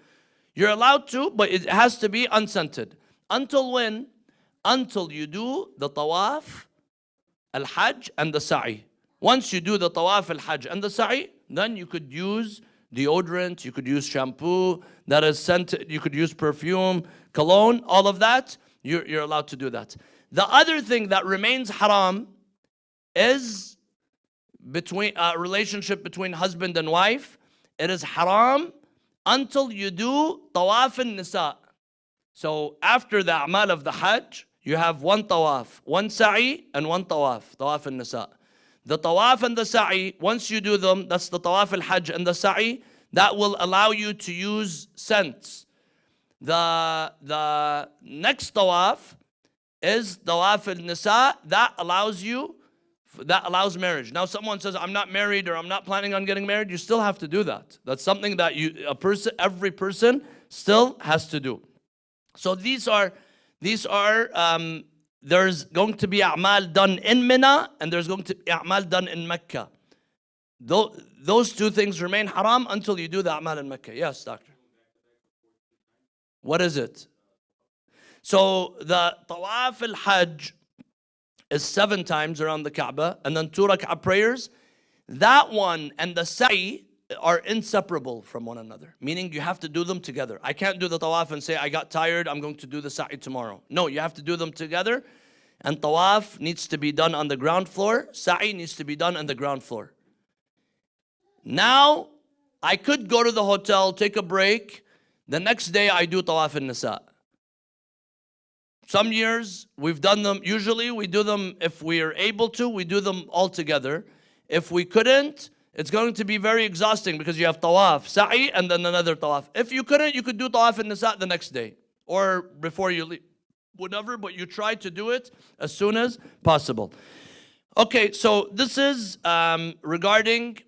You're allowed to, but it has to be unscented. Until when? Until you do the tawaf, al-hajj, and the sa'i. Once you do the tawaf, al-hajj, and the sa'i, then you could use deodorant, you could use shampoo that is scented, you could use perfume, cologne, all of that. You're allowed to do that. The other thing that remains haram is between relationship between husband and wife. It is haram until you do tawaf al-nisa. So after the a'mal of the Hajj, you have one tawaf, one sa'i, and one tawaf al-nisa. The tawaf and the sa'i, once you do them, that's the tawaf al-Hajj and the sa'i, that will allow you to use scents. The next tawaf is tawaf al-nisa, that allows marriage. Now someone says, I'm not married or I'm not planning on getting married, you still have to do that. That's something that every person still has to do. So these are there's going to be a'mal done in Mina and there's going to be a'mal done in Mecca. Those two things remain haram until you do the a'mal in Mecca. Yes, doctor. What is it? So the tawaf al-Hajj is 7 times around the Kaaba and then 2 rak'ah prayers. That one and the sa'i are inseparable from one another, meaning you have to do them together. I can't do the tawaf and say, I got tired, I'm going to do the sa'i tomorrow. No, you have to do them together, and tawaf needs to be done on the ground floor, sa'i needs to be done on the ground floor. Now, I could go to the hotel, take a break, the next day I do tawaf al-nisa. Some years we've done them, usually we do them, if we are able to, we do them all together. If we couldn't, it's going to be very exhausting because you have tawaf, sa'i, and then another tawaf. If you couldn't, you could do tawaf al-nisa the next day or before you leave, whatever, but you try to do it as soon as possible. Okay, so this is regarding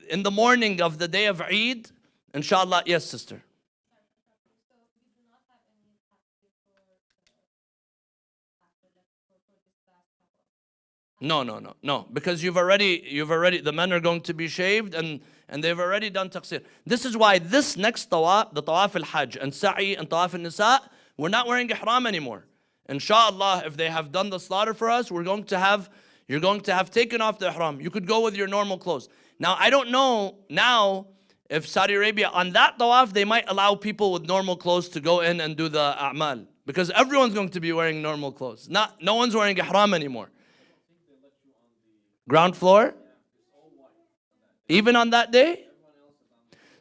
in the morning of the day of Eid, inshallah. Yes, sister. No, because you've already, the men are going to be shaved and they've already done taqsir. This is why this next tawaf, the tawaf al-Hajj and sa'i and tawaf al-nisa, we're not wearing ihram anymore. Inshallah, if they have done the slaughter for us, you're going to have taken off the ihram. You could go with your normal clothes. Now, I don't know now if Saudi Arabia, on that tawaf, they might allow people with normal clothes to go in and do the a'mal. Because everyone's going to be wearing normal clothes. No one's wearing ihram anymore. Ground floor? Even on that day?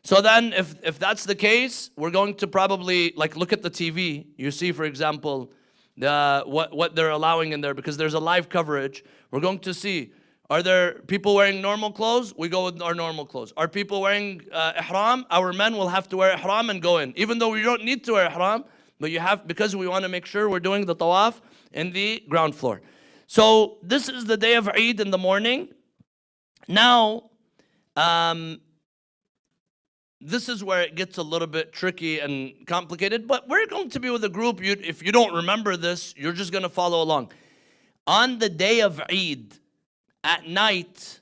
So then if that's the case, we're going to probably look at the TV. You see, for example, what they're allowing in there, because there's a live coverage. We're going to see, are there people wearing normal clothes? We go with our normal clothes. Are people wearing ihram? Our men will have to wear ihram and go in. Even though we don't need to wear ihram, but you have, because we want to make sure we're doing the tawaf in the ground floor. So this is the day of Eid in the morning. Now, this is where it gets a little bit tricky and complicated, but we're going to be with a group. If you don't remember this, you're just going to follow along. On the day of Eid, at night,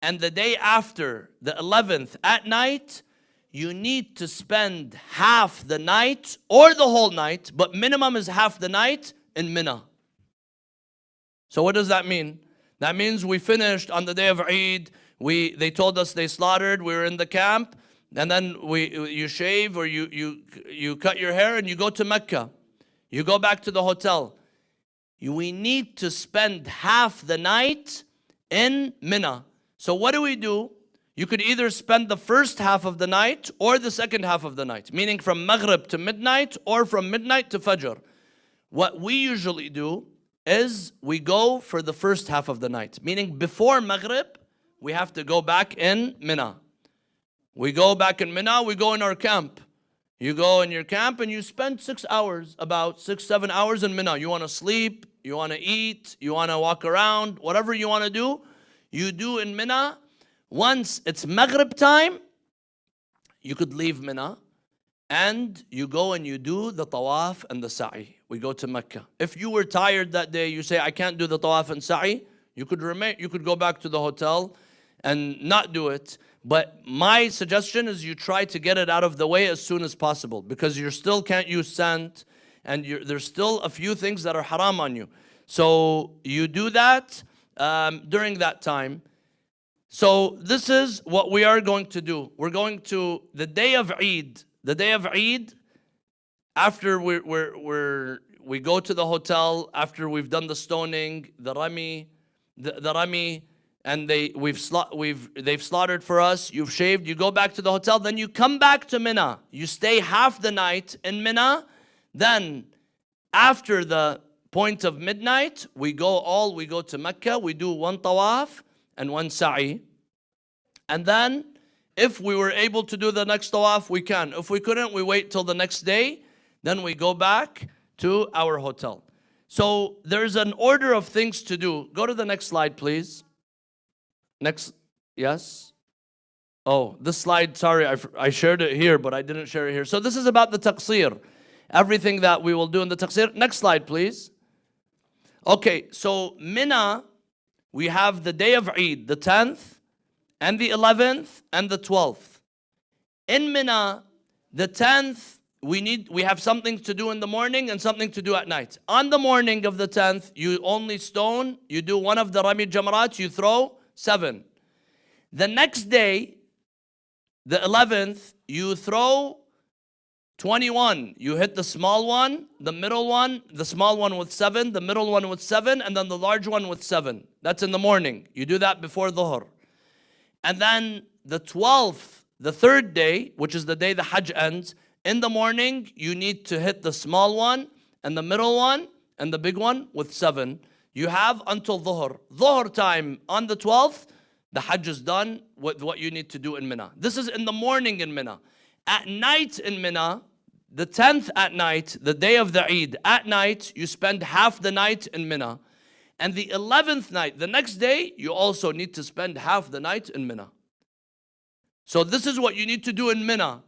and the day after, the 11th, at night, you need to spend half the night or the whole night, but minimum is half the night in Mina. So what does that mean? That means we finished on the day of Eid. They told us they slaughtered. We were in the camp, and then you shave or you cut your hair and you go to Mecca. You go back to the hotel. We need to spend half the night in Mina. So what do? You could either spend the first half of the night or the second half of the night, meaning from Maghrib to midnight or from midnight to Fajr. What we usually do is we go for the first half of the night, meaning before Maghrib, we have to go back in Mina. We go back in Mina, we go in our camp. You go in your camp and you spend 6 hours, about 6-7 hours in Mina. You want to sleep, you want to eat, you want to walk around, whatever you want to do, you do in Mina. Once it's Maghrib time, you could leave Mina and you go and you do the tawaf and the sa'i. We go to Mecca. If you were tired that day, you say, I can't do the tawaf and sa'i, you could go back to the hotel and not do it. But my suggestion is you try to get it out of the way as soon as possible, because you still can't use scent and there's still a few things that are haram on you. So you do that during that time. So this is what we are going to do. We're going to, the day of Eid, after we go to the hotel, after we've done the stoning, the rami, and they've slaughtered for us, you've shaved, you go back to the hotel, then you come back to Mina. You stay half the night in Mina. Then after the point of midnight, we go to Mecca, we do one tawaf and one sa'i. And then if we were able to do the next tawaf, we can. If we couldn't, we wait till the next day. Then we go back to our hotel. So there's an order of things to do. Go to the next slide, please. Next, yes. Oh, this slide, sorry, I shared it here, but I didn't share it here. So this is about the taqsir. Everything that we will do in the taqsir. Next slide, please. Okay, so Mina, we have the day of Eid, the 10th, and the 11th, and the 12th. In Mina, the 10th, we have something to do in the morning and something to do at night. On the morning of the 10th, you only stone, you do one of the Rami Jamarat, you throw 7. The next day, the 11th, you throw 21. You hit the small one, the middle one, the small one with 7, the middle one with 7, and then the large one with 7. That's in the morning. You do that before Dhuhr. And then the 12th, the third day, which is the day the Hajj ends, in the morning, you need to hit the small one, and the middle one, and the big one with 7. You have until Dhuhr. Dhuhr time on the 12th, the Hajj is done with what you need to do in Mina. This is in the morning in Mina. At night in Mina, the 10th at night, the day of the Eid, at night, you spend half the night in Mina. And the 11th night, the next day, you also need to spend half the night in Mina. So this is what you need to do in Mina.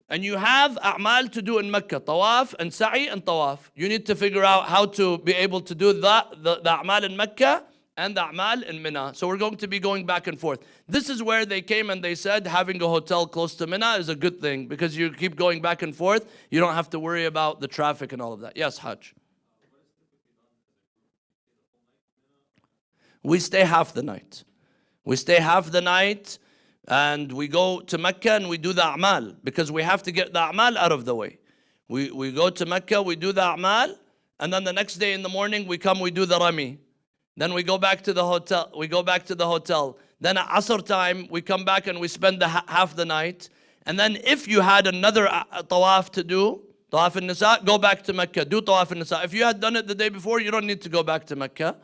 And you have a'mal to do in Mecca, tawaf and sa'i and tawaf. You need to figure out how to be able to do the a'mal in Mecca and the a'mal in Mina. So we're going to be going back and forth. This is where they came and they said having a hotel close to Mina is a good thing because you keep going back and forth. You don't have to worry about the traffic and all of that. Yes, Hajj. We stay half the night. We stay half the night and we go to Mecca and we do the a'mal because we have to get the a'mal out of the way. We go to Mecca, we do the a'mal, and then the next day in the morning we come, we do the rami. Then we go back to the hotel. Then at Asr time, we come back and we spend half the night. And then if you had another tawaf to do, tawaf al-Nisa, go back to Mecca, do tawaf al-Nisa. If you had done it the day before, you don't need to go back to Mecca.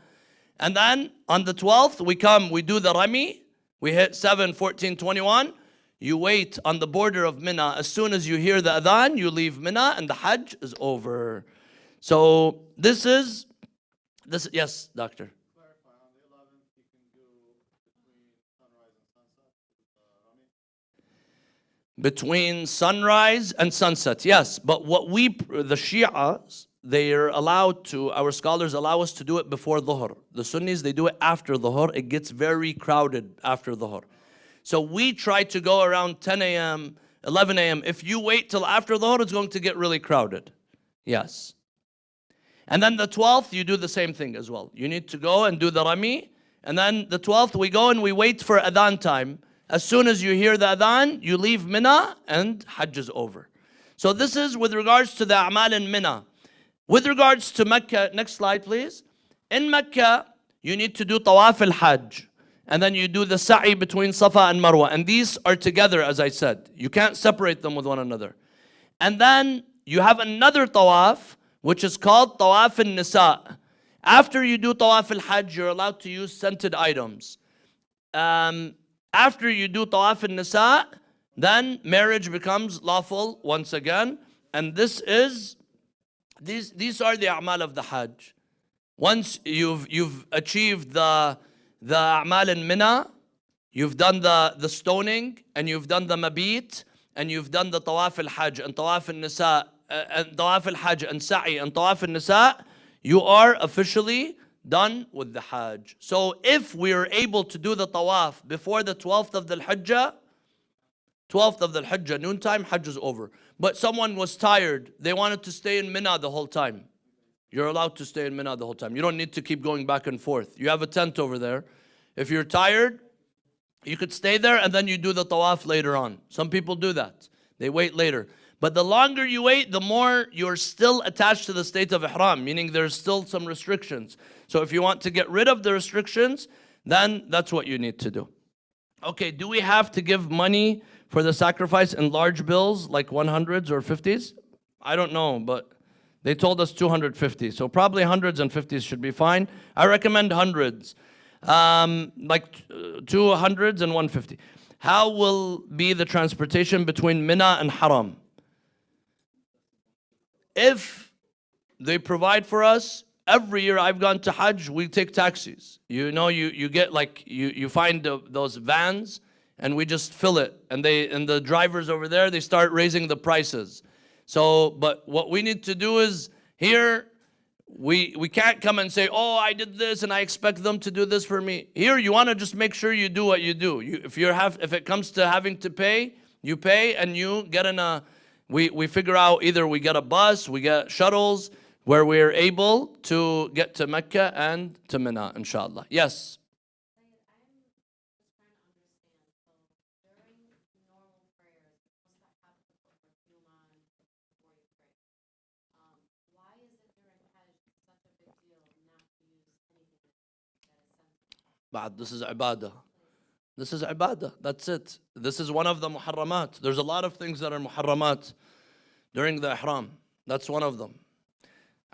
And then on the 12th, we come, we do the Rami. We hit 7, 14, 21. You wait on the border of Mina. As soon as you hear the adhan, you leave Mina and the Hajj is over. So this, yes, doctor. Clarify, on the 11th, you can do between sunrise and sunset. Between sunrise and sunset, yes. But the Shi'as, they're allowed to, our scholars allow us to do it before Dhuhr. The Sunnis, they do it after Dhuhr. It gets very crowded after Dhuhr. So we try to go around 10 a.m., 11 a.m. If you wait till after Dhuhr, it's going to get really crowded. Yes. And then the 12th, you do the same thing as well. You need to go and do the Rami. And then the 12th, we go and we wait for adhan time. As soon as you hear the adhan, you leave Mina and Hajj is over. So this is with regards to the a'mal in Mina. With regards to Mecca, next slide please. In Mecca, you need to do tawaf al-Hajj. And then you do the sa'i between Safa and Marwa. And these are together, as I said. You can't separate them with one another. And then you have another tawaf, which is called tawaf al-Nisa. After you do tawaf al-Hajj, you're allowed to use scented items. After you do tawaf al-Nisa, then marriage becomes lawful once again. And these are the a'mal of the Hajj. Once you've achieved the a'mal in Mina, you've done the stoning, and you've done the mabit, and you've done the tawaf al-Hajj and tawaf al-Nisa, and tawaf al-Hajj and sa'i and tawaf al-Nisa, you are officially done with the Hajj. So if we are able to do the tawaf before the 12th of the Hijjah, noontime, Hajj is over. But someone was tired, they wanted to stay in Mina the whole time. You're allowed to stay in Mina the whole time. You don't need to keep going back and forth. You have a tent over there. If you're tired, you could stay there and then you do the tawaf later on. Some people do that. They wait later. But the longer you wait, the more you're still attached to the state of ihram, meaning there's still some restrictions. So if you want to get rid of the restrictions, then that's what you need to do. Okay, do we have to give money for the sacrifice in large bills like 100s or 50s? I don't know, but they told us 250. So probably hundreds and 50s should be fine. I recommend hundreds, like 200s and 150. How will be the transportation between Mina and Haram? If they provide for us, every year I've gone to Hajj, we take taxis. You know, you get like, you find those vans and we just fill it. And the drivers over there, they start raising the prices. So, but what we need to do is here, we can't come and say, oh, I did this and I expect them to do this for me. Here, you want to just make sure you do what you do. If it comes to having to pay, you pay and you get in we figure out either we get a bus, we get shuttles, where we're able to get to Mecca and to Mina, inshallah. Yes? I'm just trying to understand. So during normal prayers, what's that have to put for Juma before you pray? Why is it during Hajj such a big deal not to use anything that is sensitive? Ba'ad, this is ibadah. This is ibadah. That's it. This is one of the muharramat. There's a lot of things that are muharramat during the ihram. That's one of them.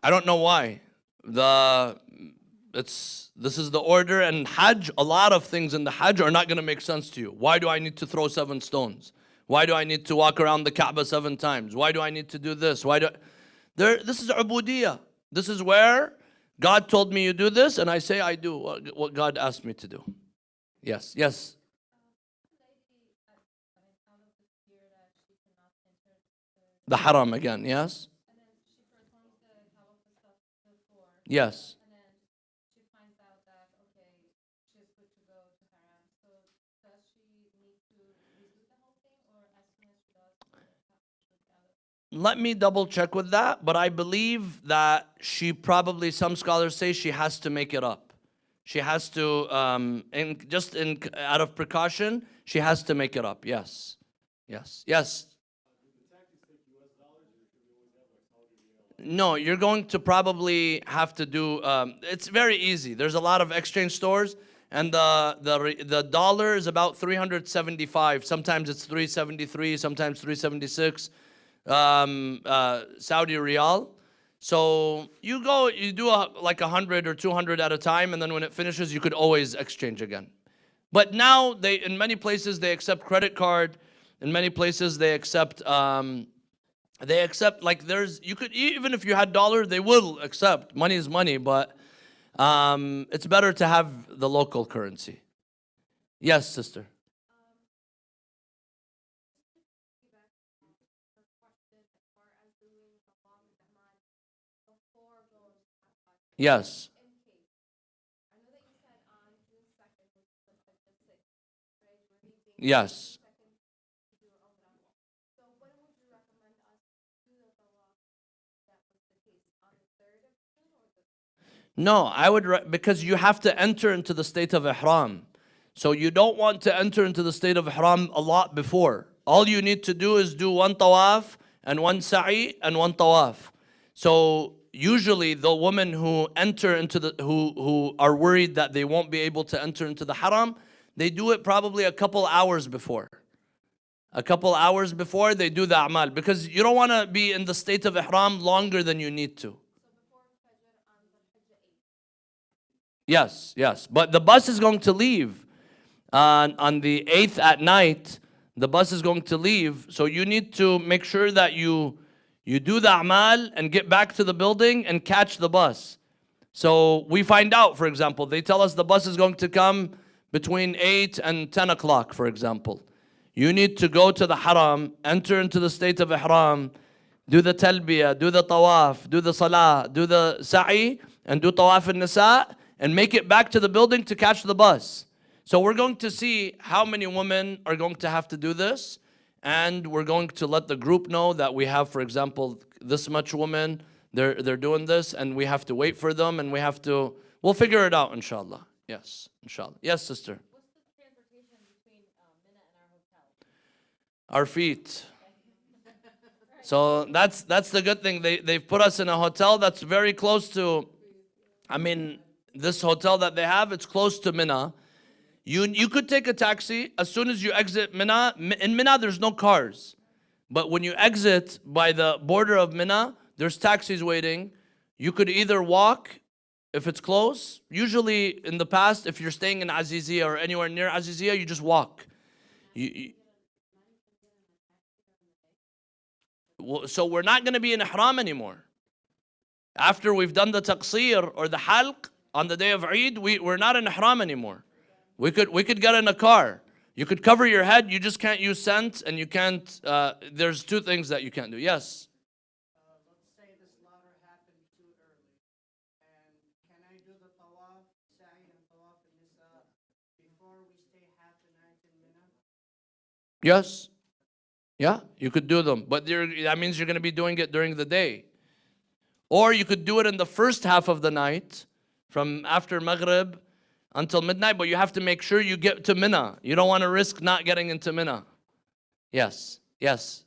I don't know why. This is the order, and Hajj, a lot of things in the Hajj are not going to make sense to you. Why do I need to throw 7 stones? Why do I need to walk around the Kaaba 7 times? Why do I need to do this? This is ubudiyah. This is where God told me you do this, and I say I do what God asked me to do. Yes, yes. The haram again, yes? Yes. And then she finds out that, okay, she's good to go to Haram. So does she need to redo the whole thing, or as soon as she does, Let me double check with that, but I believe that she probably, some scholars say she has to make it up. She has to, out of precaution, she has to make it up. Yes. Yes. Yes. No, you're going to probably have to do, it's very easy. There's a lot of exchange stores, and the dollar is about 375. Sometimes it's 373, sometimes 376 Saudi riyal. So you do like 100 or 200 at a time, and then when it finishes, you could always exchange again. But now in many places they accept credit card. In many places they accept like you could, even if you had dollar, they will accept. Money is money, but it's better to have the local currency. Yes, sister. Yes. Yes. No, I would, because you have to enter into the state of ihram. So you don't want to enter into the state of ihram a lot before. All you need to do is do 1 tawaf and 1 sa'i and 1 tawaf. So usually the women who enter into who are worried that they won't be able to enter into the haram, they do it probably a couple hours before. A couple hours before they do the a'mal, because you don't want to be in the state of ihram longer than you need to. Yes, yes. But the bus is going to leave on the 8th at night. The bus is going to leave. So you need to make sure that you do the a'mal and get back to the building and catch the bus. So we find out, for example, they tell us the bus is going to come between 8 and 10 o'clock, for example. You need to go to the haram, enter into the state of ihram, do the talbiyah, do the tawaf, do the salah, do the sa'i, and do tawaf al-nisa, and make it back to the building to catch the bus. So we're going to see how many women are going to have to do this, and we're going to let the group know that we have, for example, this much women, they're doing this, and we have to wait for them, and we'll figure it out, inshallah. Yes, inshallah. Yes, sister. what's the transportation between Mina and our hotel? Our feet. So that's the good thing. They've put us in a hotel that's very close to, this hotel that they have, it's close to Mina. You could take a taxi as soon as you exit Mina. In Mina, there's no cars. But when you exit by the border of Mina, there's taxis waiting. You could either walk if it's close. Usually in the past, if you're staying in Azizia or anywhere near Azizia, you just walk. So we're not going to be in ihram anymore. After we've done the taqsir or the halq on the day of Eid, we're not in ihram anymore. We could get in a car. You could cover your head. You just can't use scent, and you can't. There's two things that you can't do. Yes. Let's say the slaughter happened too early, and can I do the tawaf, sa'i and tawaf and nisa before we stay half the night in Mina? Yes. Yeah, you could do them, but that means you're going to be doing it during the day. Or you could do it in the first half of the night, from after Maghrib until midnight, but you have to make sure you get to Mina. You don't want to risk not getting into Mina. Yes, yes.